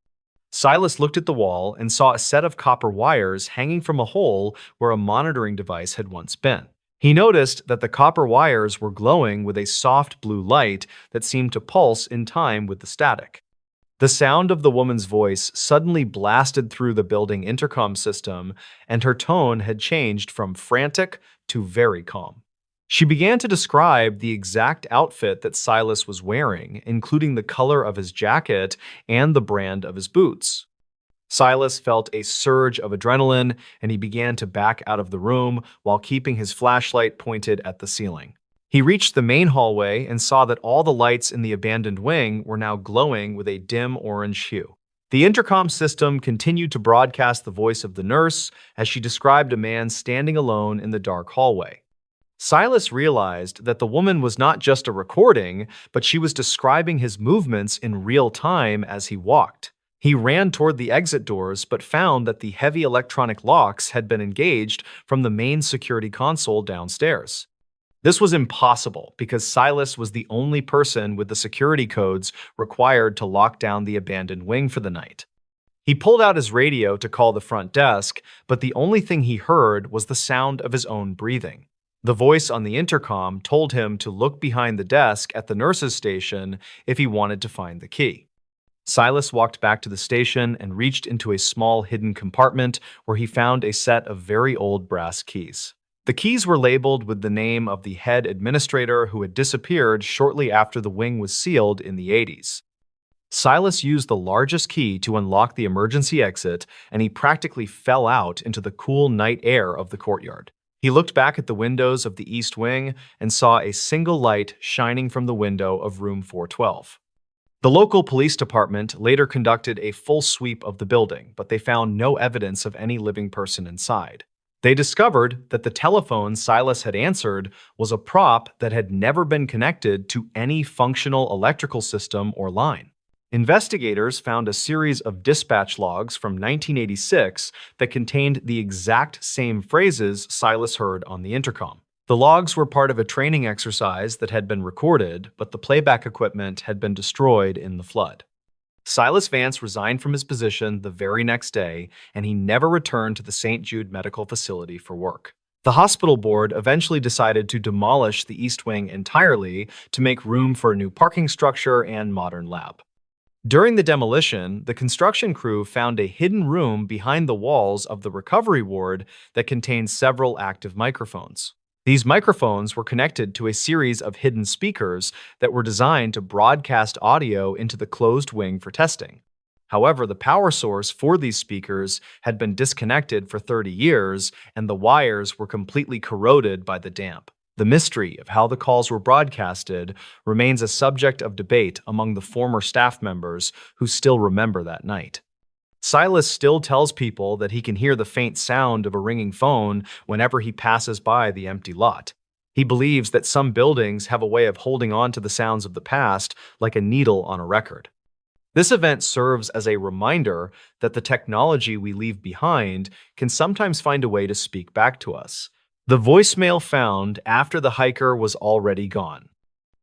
Speaker 1: Silas looked at the wall and saw a set of copper wires hanging from a hole where a monitoring device had once been. He noticed that the copper wires were glowing with a soft blue light that seemed to pulse in time with the static. The sound of the woman's voice suddenly blasted through the building intercom system, and her tone had changed from frantic to very calm. She began to describe the exact outfit that Silas was wearing, including the color of his jacket and the brand of his boots. Silas felt a surge of adrenaline, and he began to back out of the room while keeping his flashlight pointed at the ceiling. He reached the main hallway and saw that all the lights in the abandoned wing were now glowing with a dim orange hue. The intercom system continued to broadcast the voice of the nurse as she described a man standing alone in the dark hallway. Silas realized that the woman was not just a recording, but she was describing his movements in real time as he walked. He ran toward the exit doors, but found that the heavy electronic locks had been engaged from the main security console downstairs. This was impossible because Silas was the only person with the security codes required to lock down the abandoned wing for the night. He pulled out his radio to call the front desk, but the only thing he heard was the sound of his own breathing. The voice on the intercom told him to look behind the desk at the nurse's station if he wanted to find the key. Silas walked back to the station and reached into a small hidden compartment where he found a set of very old brass keys. The keys were labeled with the name of the head administrator who had disappeared shortly after the wing was sealed in the 80s. Silas used the largest key to unlock the emergency exit, and he practically fell out into the cool night air of the courtyard. He looked back at the windows of the East Wing and saw a single light shining from the window of room 412. The local police department later conducted a full sweep of the building, but they found no evidence of any living person inside. They discovered that the telephone Silas had answered was a prop that had never been connected to any functional electrical system or line. Investigators found a series of dispatch logs from 1986 that contained the exact same phrases Silas heard on the intercom. The logs were part of a training exercise that had been recorded, but the playback equipment had been destroyed in the flood. Silas Vance resigned from his position the very next day, and he never returned to the St. Jude Medical Facility for work. The hospital board eventually decided to demolish the East Wing entirely to make room for a new parking structure and modern lab. During the demolition, the construction crew found a hidden room behind the walls of the recovery ward that contained several active microphones. These microphones were connected to a series of hidden speakers that were designed to broadcast audio into the closed wing for testing. However, the power source for these speakers had been disconnected for 30 years, and the wires were completely corroded by the damp. The mystery of how the calls were broadcasted remains a subject of debate among the former staff members who still remember that night. Silas still tells people that he can hear the faint sound of a ringing phone whenever he passes by the empty lot. He believes that some buildings have a way of holding on to the sounds of the past like a needle on a record. This event serves as a reminder that the technology we leave behind can sometimes find a way to speak back to us. The voicemail found after the hiker was already gone.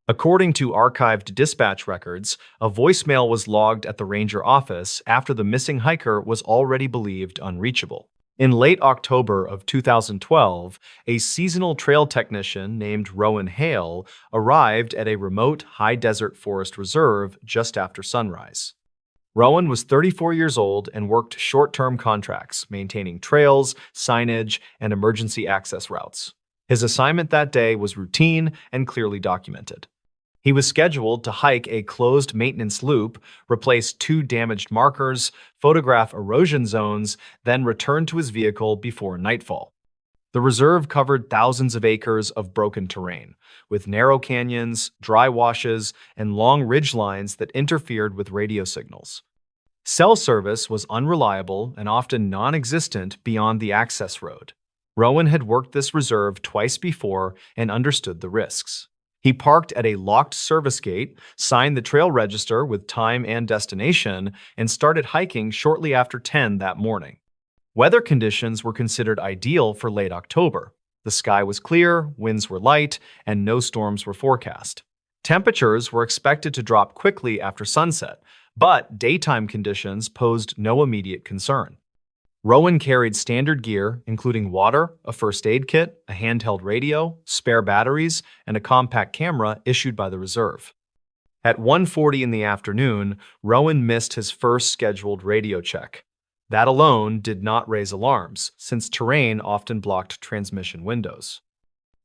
Speaker 1: According to archived dispatch records, a voicemail was logged at the ranger office after the missing hiker was already believed unreachable. In late October of 2012, a seasonal trail technician named Rowan Hale arrived at a remote high-desert forest reserve just after sunrise. Rowan was 34 years old and worked short-term contracts, maintaining trails, signage, and emergency access routes. His assignment that day was routine and clearly documented. He was scheduled to hike a closed maintenance loop, replace 2 damaged markers, photograph erosion zones, then return to his vehicle before nightfall. The reserve covered thousands of acres of broken terrain, with narrow canyons, dry washes, and long ridge lines that interfered with radio signals. Cell service was unreliable and often non-existent beyond the access road. Rowan had worked this reserve twice before and understood the risks. He parked at a locked service gate, signed the trail register with time and destination, and started hiking shortly after 10 that morning. Weather conditions were considered ideal for late October. The sky was clear, winds were light, and no storms were forecast. Temperatures were expected to drop quickly after sunset, but daytime conditions posed no immediate concern. Rowan carried standard gear, including water, a first aid kit, a handheld radio, spare batteries, and a compact camera issued by the reserve. At 1:40 in the afternoon, Rowan missed his first scheduled radio check. That alone did not raise alarms, since terrain often blocked transmission windows.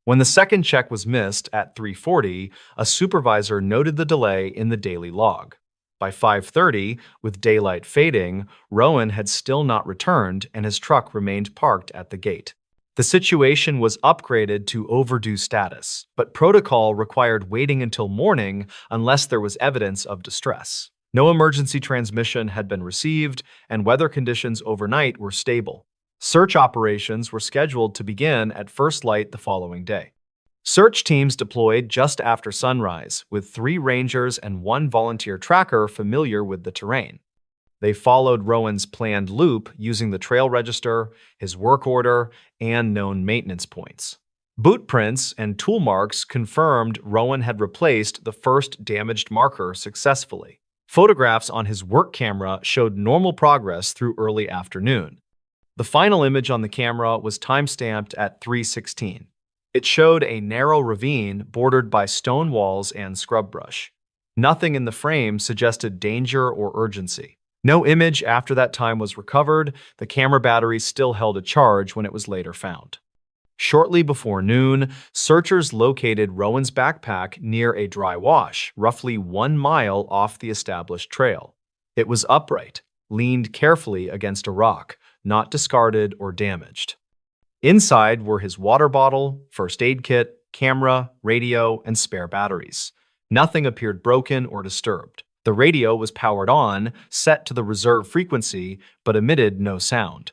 Speaker 1: When the second check was missed at 3:40, a supervisor noted the delay in the daily log. By 5:30, with daylight fading, Rowan had still not returned and his truck remained parked at the gate. The situation was upgraded to overdue status, but protocol required waiting until morning unless there was evidence of distress. No emergency transmission had been received, and weather conditions overnight were stable. Search operations were scheduled to begin at first light the following day. Search teams deployed just after sunrise, with 3 rangers and 1 volunteer tracker familiar with the terrain. They followed Rowan's planned loop using the trail register, his work order, and known maintenance points. Boot prints and tool marks confirmed Rowan had replaced the first damaged marker successfully. Photographs on his work camera showed normal progress through early afternoon. The final image on the camera was timestamped at 3:16. It showed a narrow ravine bordered by stone walls and scrub brush. Nothing in the frame suggested danger or urgency. No image after that time was recovered. The camera battery still held a charge when it was later found. Shortly before noon, searchers located Rowan's backpack near a dry wash, roughly 1 mile off the established trail. It was upright, leaned carefully against a rock, not discarded or damaged. Inside were his water bottle, first aid kit, camera, radio, and spare batteries. Nothing appeared broken or disturbed. The radio was powered on, set to the reserve frequency, but emitted no sound.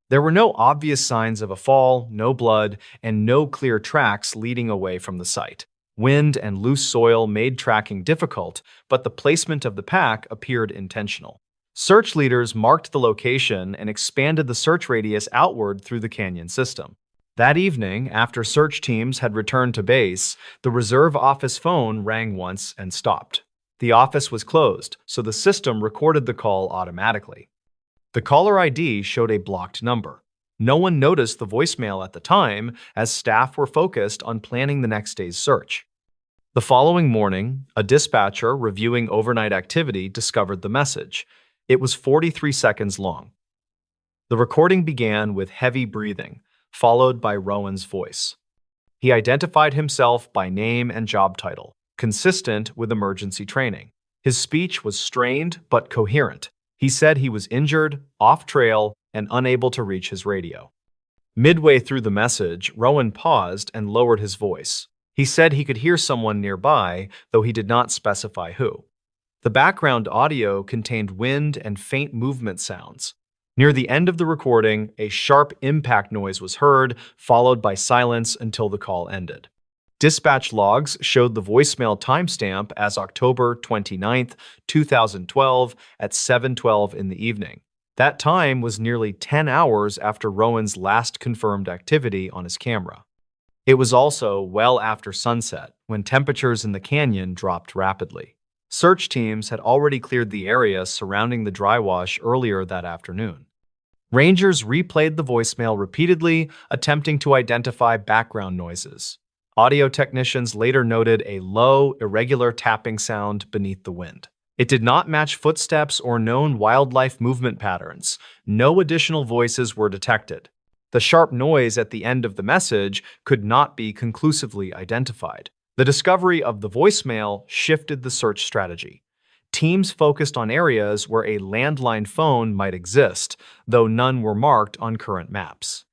Speaker 1: There were no obvious signs of a fall, no blood, and no clear tracks leading away from the site. Wind and loose soil made tracking difficult, but the placement of the pack appeared intentional. Search leaders marked the location and expanded the search radius outward through the canyon system. That evening, after search teams had returned to base, the reserve office phone rang once and stopped. The office was closed, so the system recorded the call automatically. The caller ID showed a blocked number. No one noticed the voicemail at the time, as staff were focused on planning the next day's search. The following morning, a dispatcher reviewing overnight activity discovered the message. It was 43 seconds long. The recording began with heavy breathing, followed by Rowan's voice. He identified himself by name and job title, consistent with emergency training. His speech was strained but coherent. He said he was injured, off-trail, and unable to reach his radio. Midway through the message, Rowan paused and lowered his voice. He said he could hear someone nearby, though he did not specify who. The background audio contained wind and faint movement sounds. Near the end of the recording, a sharp impact noise was heard, followed by silence until the call ended. Dispatch logs showed the voicemail timestamp as October 29, 2012 at 7:12 in the evening. That time was nearly 10 hours after Rowan's last confirmed activity on his camera. It was also well after sunset, when temperatures in the canyon dropped rapidly. Search teams had already cleared the area surrounding the dry wash earlier that afternoon. Rangers replayed the voicemail repeatedly, attempting to identify background noises. Audio technicians later noted a low, irregular tapping sound beneath the wind. It did not match footsteps or known wildlife movement patterns. No additional voices were detected. The sharp noise at the end of the message could not be conclusively identified. The discovery of the voicemail shifted the search strategy. Teams focused on areas where a landline phone might exist, though none were marked on current maps.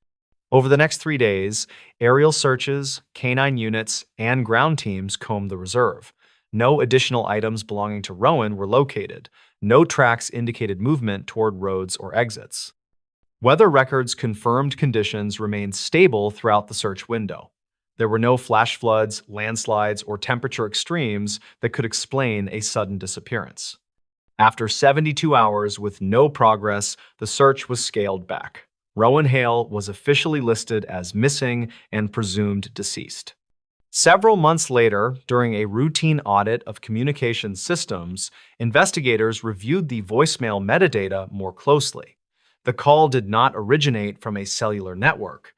Speaker 1: Over the next 3 days, aerial searches, canine units, and ground teams combed the reserve. No additional items belonging to Rowan were located. No tracks indicated movement toward roads or exits. Weather records confirmed conditions remained stable throughout the search window. There were no flash floods, landslides, or temperature extremes that could explain a sudden disappearance. After 72 hours with no progress, the search was scaled back. Rowan Hale was officially listed as missing and presumed deceased. Several months later, during a routine audit of communication systems, investigators reviewed the voicemail metadata more closely. The call did not originate from a cellular network.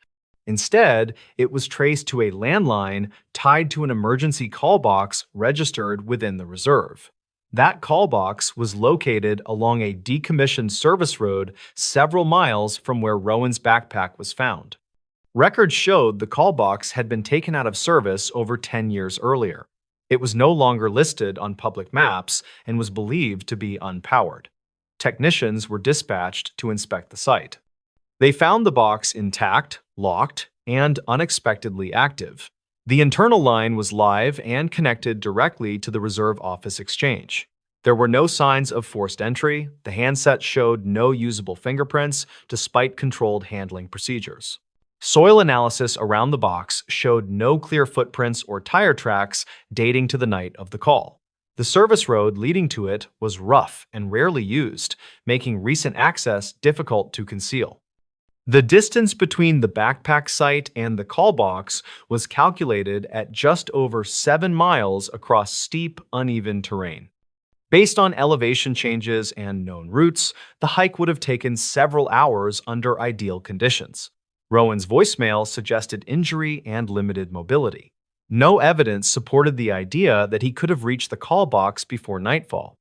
Speaker 1: Instead, it was traced to a landline tied to an emergency call box registered within the reserve. That call box was located along a decommissioned service road several miles from where Rowan's backpack was found. Records showed the call box had been taken out of service over 10 years earlier. It was no longer listed on public maps and was believed to be unpowered. Technicians were dispatched to inspect the site. They found the box intact, locked, and unexpectedly active. The internal line was live and connected directly to the reserve office exchange. There were no signs of forced entry. The handset showed no usable fingerprints, despite controlled handling procedures. Soil analysis around the box showed no clear footprints or tire tracks dating to the night of the call. The service road leading to it was rough and rarely used, making recent access difficult to conceal. The distance between the backpack site and the call box was calculated at just over 7 miles across steep, uneven terrain. Based on elevation changes and known routes, the hike would have taken several hours under ideal conditions. Rowan's voicemail suggested injury and limited mobility. No evidence supported the idea that he could have reached the call box before nightfall.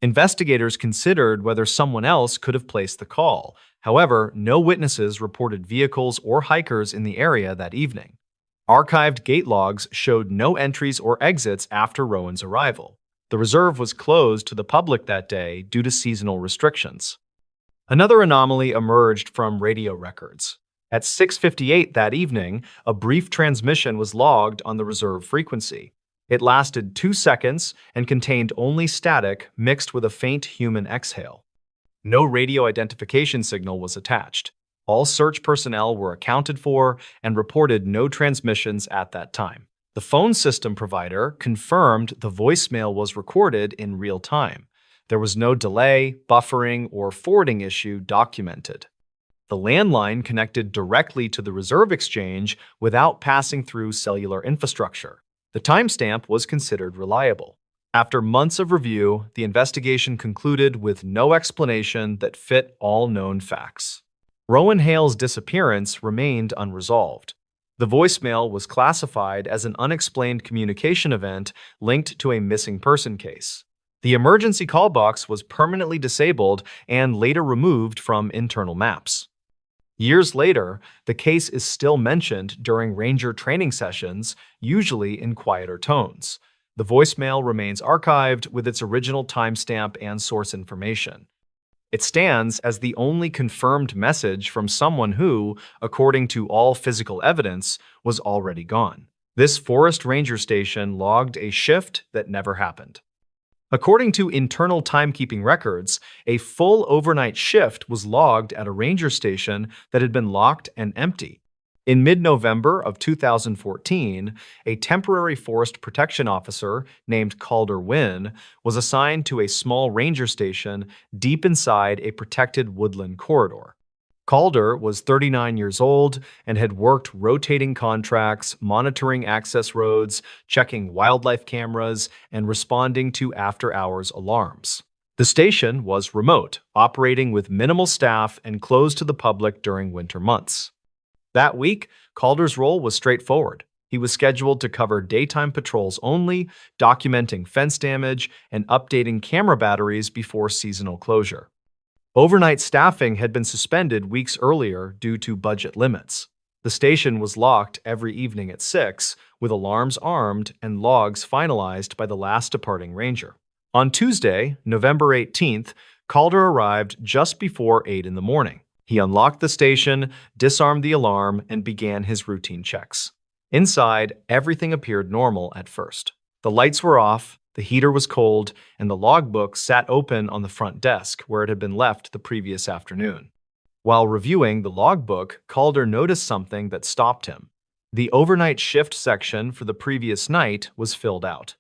Speaker 1: Investigators considered whether someone else could have placed the call. However, no witnesses reported vehicles or hikers in the area that evening. Archived gate logs showed no entries or exits after Rowan's arrival. The reserve was closed to the public that day due to seasonal restrictions. Another anomaly emerged from radio records. At 6:58 that evening, a brief transmission was logged on the reserve frequency. It lasted 2 seconds and contained only static mixed with a faint human exhale. No radio identification signal was attached. All search personnel were accounted for and reported no transmissions at that time. The phone system provider confirmed the voicemail was recorded in real time. There was no delay, buffering, or forwarding issue documented. The landline connected directly to the reserve exchange without passing through cellular infrastructure. The timestamp was considered reliable. After months of review, the investigation concluded with no explanation that fit all known facts. Rowan Hale's disappearance remained unresolved. The voicemail was classified as an unexplained communication event linked to a missing person case. The emergency call box was permanently disabled and later removed from internal maps. Years later, the case is still mentioned during ranger training sessions, usually in quieter tones. The voicemail remains archived with its original timestamp and source information. It stands as the only confirmed message from someone who, according to all physical evidence, was already gone. This forest ranger station logged a shift that never happened. According to internal timekeeping records, a full overnight shift was logged at a ranger station that had been locked and empty. In mid-November of 2014, a temporary forest protection officer named Calder Wynn was assigned to a small ranger station deep inside a protected woodland corridor. Calder was 39 years old and had worked rotating contracts, monitoring access roads, checking wildlife cameras, and responding to after-hours alarms. The station was remote, operating with minimal staff and closed to the public during winter months. That week, Calder's role was straightforward. He was scheduled to cover daytime patrols only, documenting fence damage, and updating camera batteries before seasonal closure. Overnight staffing had been suspended weeks earlier due to budget limits. The station was locked every evening at 6, with alarms armed and logs finalized by the last departing ranger. On Tuesday, November 18th, Calder arrived just before 8 in the morning. He unlocked the station, disarmed the alarm, and began his routine checks. Inside, everything appeared normal at first. The lights were off, the heater was cold, and the logbook sat open on the front desk where it had been left the previous afternoon. While reviewing the logbook, Calder noticed something that stopped him. The overnight shift section for the previous night was filled out.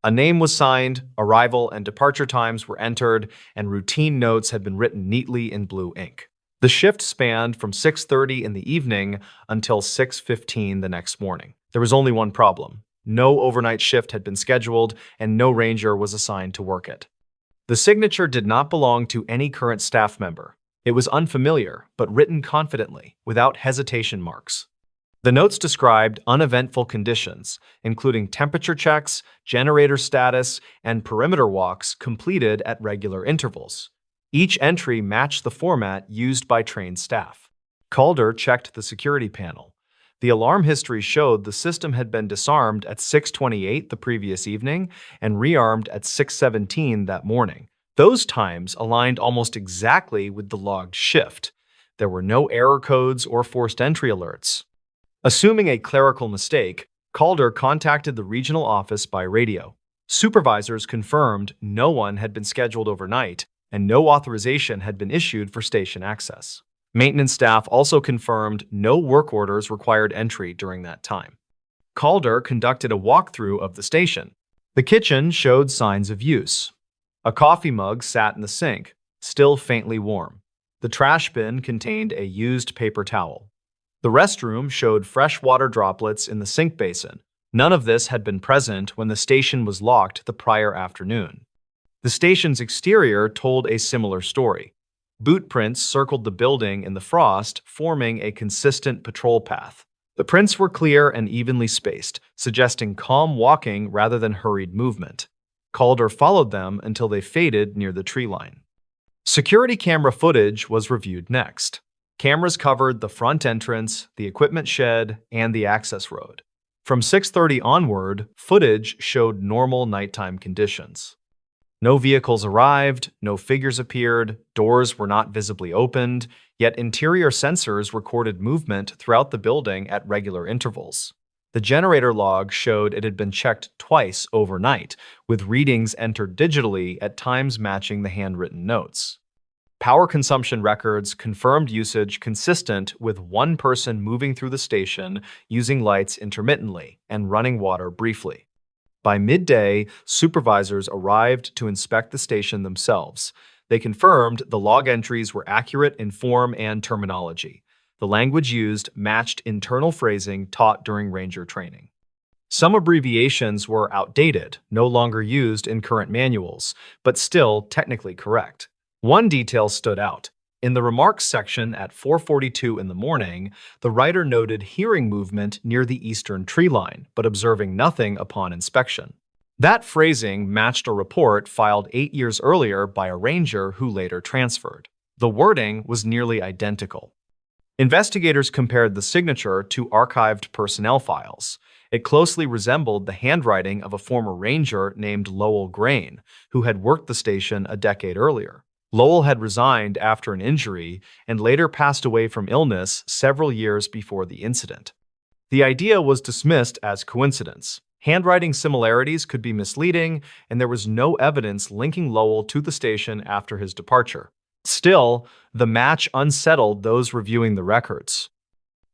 Speaker 1: A name was signed, arrival and departure times were entered, and routine notes had been written neatly in blue ink. The shift spanned from 6:30 in the evening until 6:15 the next morning. There was only one problem. No overnight shift had been scheduled, and no ranger was assigned to work it. The signature did not belong to any current staff member. It was unfamiliar, but written confidently, without hesitation marks. The notes described uneventful conditions, including temperature checks, generator status, and perimeter walks completed at regular intervals. Each entry matched the format used by trained staff. Calder checked the security panel. The alarm history showed the system had been disarmed at 6:28 the previous evening and rearmed at 6:17 that morning. Those times aligned almost exactly with the logged shift. There were no error codes or forced entry alerts. Assuming a clerical mistake, Calder contacted the regional office by radio. Supervisors confirmed no one had been scheduled overnight, and no authorization had been issued for station access. Maintenance staff also confirmed no work orders required entry during that time. Calder conducted a walkthrough of the station. The kitchen showed signs of use. A coffee mug sat in the sink, still faintly warm. The trash bin contained a used paper towel. The restroom showed fresh water droplets in the sink basin. None of this had been present when the station was locked the prior afternoon. The station's exterior told a similar story. Boot prints circled the building in the frost, forming a consistent patrol path. The prints were clear and evenly spaced, suggesting calm walking rather than hurried movement. Calder followed them until they faded near the tree line. Security camera footage was reviewed next. Cameras covered the front entrance, the equipment shed, and the access road. From 6:30 onward, footage showed normal nighttime conditions. No vehicles arrived, no figures appeared, doors were not visibly opened, yet interior sensors recorded movement throughout the building at regular intervals. The generator log showed it had been checked twice overnight, with readings entered digitally at times matching the handwritten notes. Power consumption records confirmed usage consistent with one person moving through the station, using lights intermittently, and running water briefly. By midday, supervisors arrived to inspect the station themselves. They confirmed the log entries were accurate in form and terminology. The language used matched internal phrasing taught during ranger training. Some abbreviations were outdated, no longer used in current manuals, but still technically correct. One detail stood out. In the remarks section at 4:42 in the morning, the writer noted hearing movement near the eastern tree line, but observing nothing upon inspection. That phrasing matched a report filed 8 years earlier by a ranger who later transferred. The wording was nearly identical. Investigators compared the signature to archived personnel files. It closely resembled the handwriting of a former ranger named Lowell Grain, who had worked the station a decade earlier. Lowell had resigned after an injury and later passed away from illness several years before the incident. The idea was dismissed as coincidence. Handwriting similarities could be misleading, and there was no evidence linking Lowell to the station after his departure. Still, the match unsettled those reviewing the records.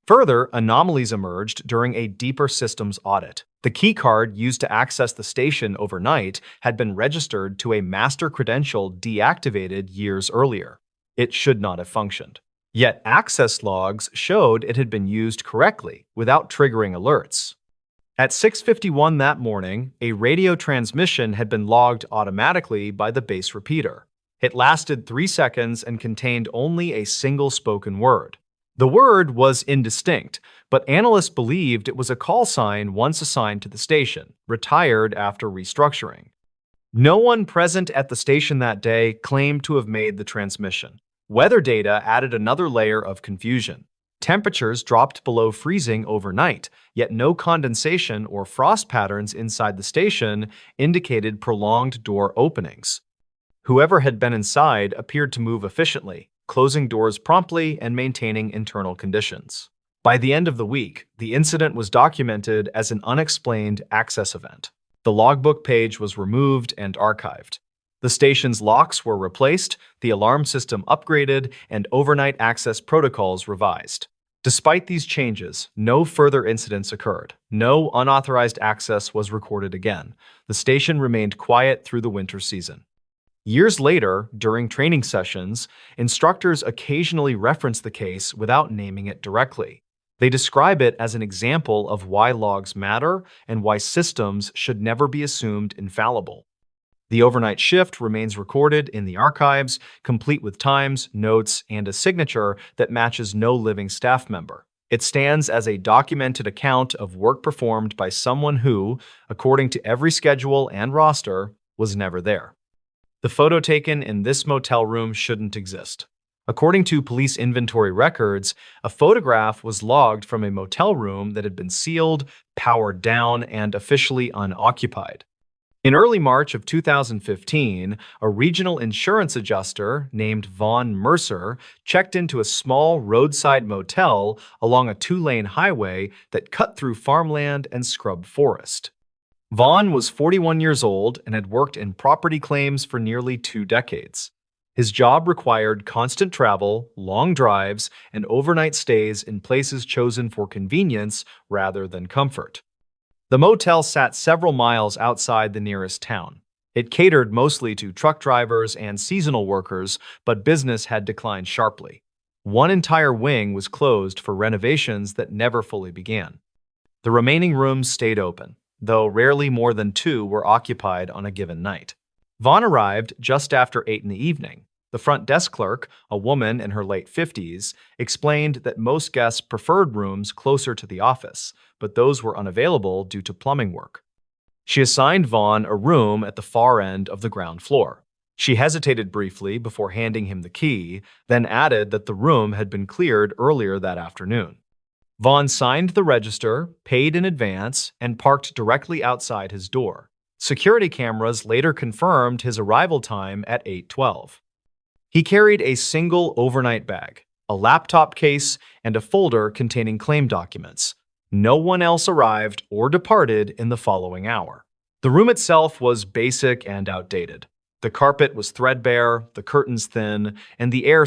Speaker 1: Further, anomalies emerged during a deeper systems audit. The keycard used to access the station overnight had been registered to a master credential deactivated years earlier. It should not have functioned. Yet access logs showed it had been used correctly without triggering alerts. At 6:51 that morning, a radio transmission had been logged automatically by the base repeater. It lasted 3 seconds and contained only a single spoken word. The word was indistinct, but analysts believed it was a call sign once assigned to the station, retired after restructuring. No one present at the station that day claimed to have made the transmission. Weather data added another layer of confusion. Temperatures dropped below freezing overnight, yet no condensation or frost patterns inside the station indicated prolonged door openings. Whoever had been inside appeared to move efficiently, closing doors promptly and maintaining internal conditions. By the end of the week, the incident was documented as an unexplained access event. The logbook page was removed and archived. The station's locks were replaced, the alarm system upgraded, and overnight access protocols revised. Despite these changes, no further incidents occurred. No unauthorized access was recorded again. The station remained quiet through the winter season. Years later, during training sessions, instructors occasionally reference the case without naming it directly. They describe it as an example of why logs matter and why systems should never be assumed infallible. The overnight shift remains recorded in the archives, complete with times, notes, and a signature that matches no living staff member. It stands as a documented account of work performed by someone who, according to every schedule and roster, was never there. The photo taken in this motel room shouldn't exist. According to police inventory records, a photograph was logged from a motel room that had been sealed, powered down, and officially unoccupied. In early March of 2015, a regional insurance adjuster named Vaughn Mercer checked into a small roadside motel along a 2-lane highway that cut through farmland and scrub forest. Vaughn was 41 years old and had worked in property claims for nearly 2 decades. His job required constant travel, long drives, and overnight stays in places chosen for convenience rather than comfort. The motel sat several miles outside the nearest town. It catered mostly to truck drivers and seasonal workers, but business had declined sharply. One entire wing was closed for renovations that never fully began. The remaining rooms stayed open, though rarely more than 2 were occupied on a given night. Vaughn arrived just after 8 in the evening. The front desk clerk, a woman in her late 50s, explained that most guests preferred rooms closer to the office, but those were unavailable due to plumbing work. She assigned Vaughn a room at the far end of the ground floor. She hesitated briefly before handing him the key, then added that the room had been cleared earlier that afternoon. Vaughn signed the register, paid in advance, and parked directly outside his door. Security cameras later confirmed his arrival time at 8:12. He carried a single overnight bag, a laptop case, and a folder containing claim documents. No one else arrived or departed in the following hour. The room itself was basic and outdated. The carpet was threadbare, the curtains thin, and the air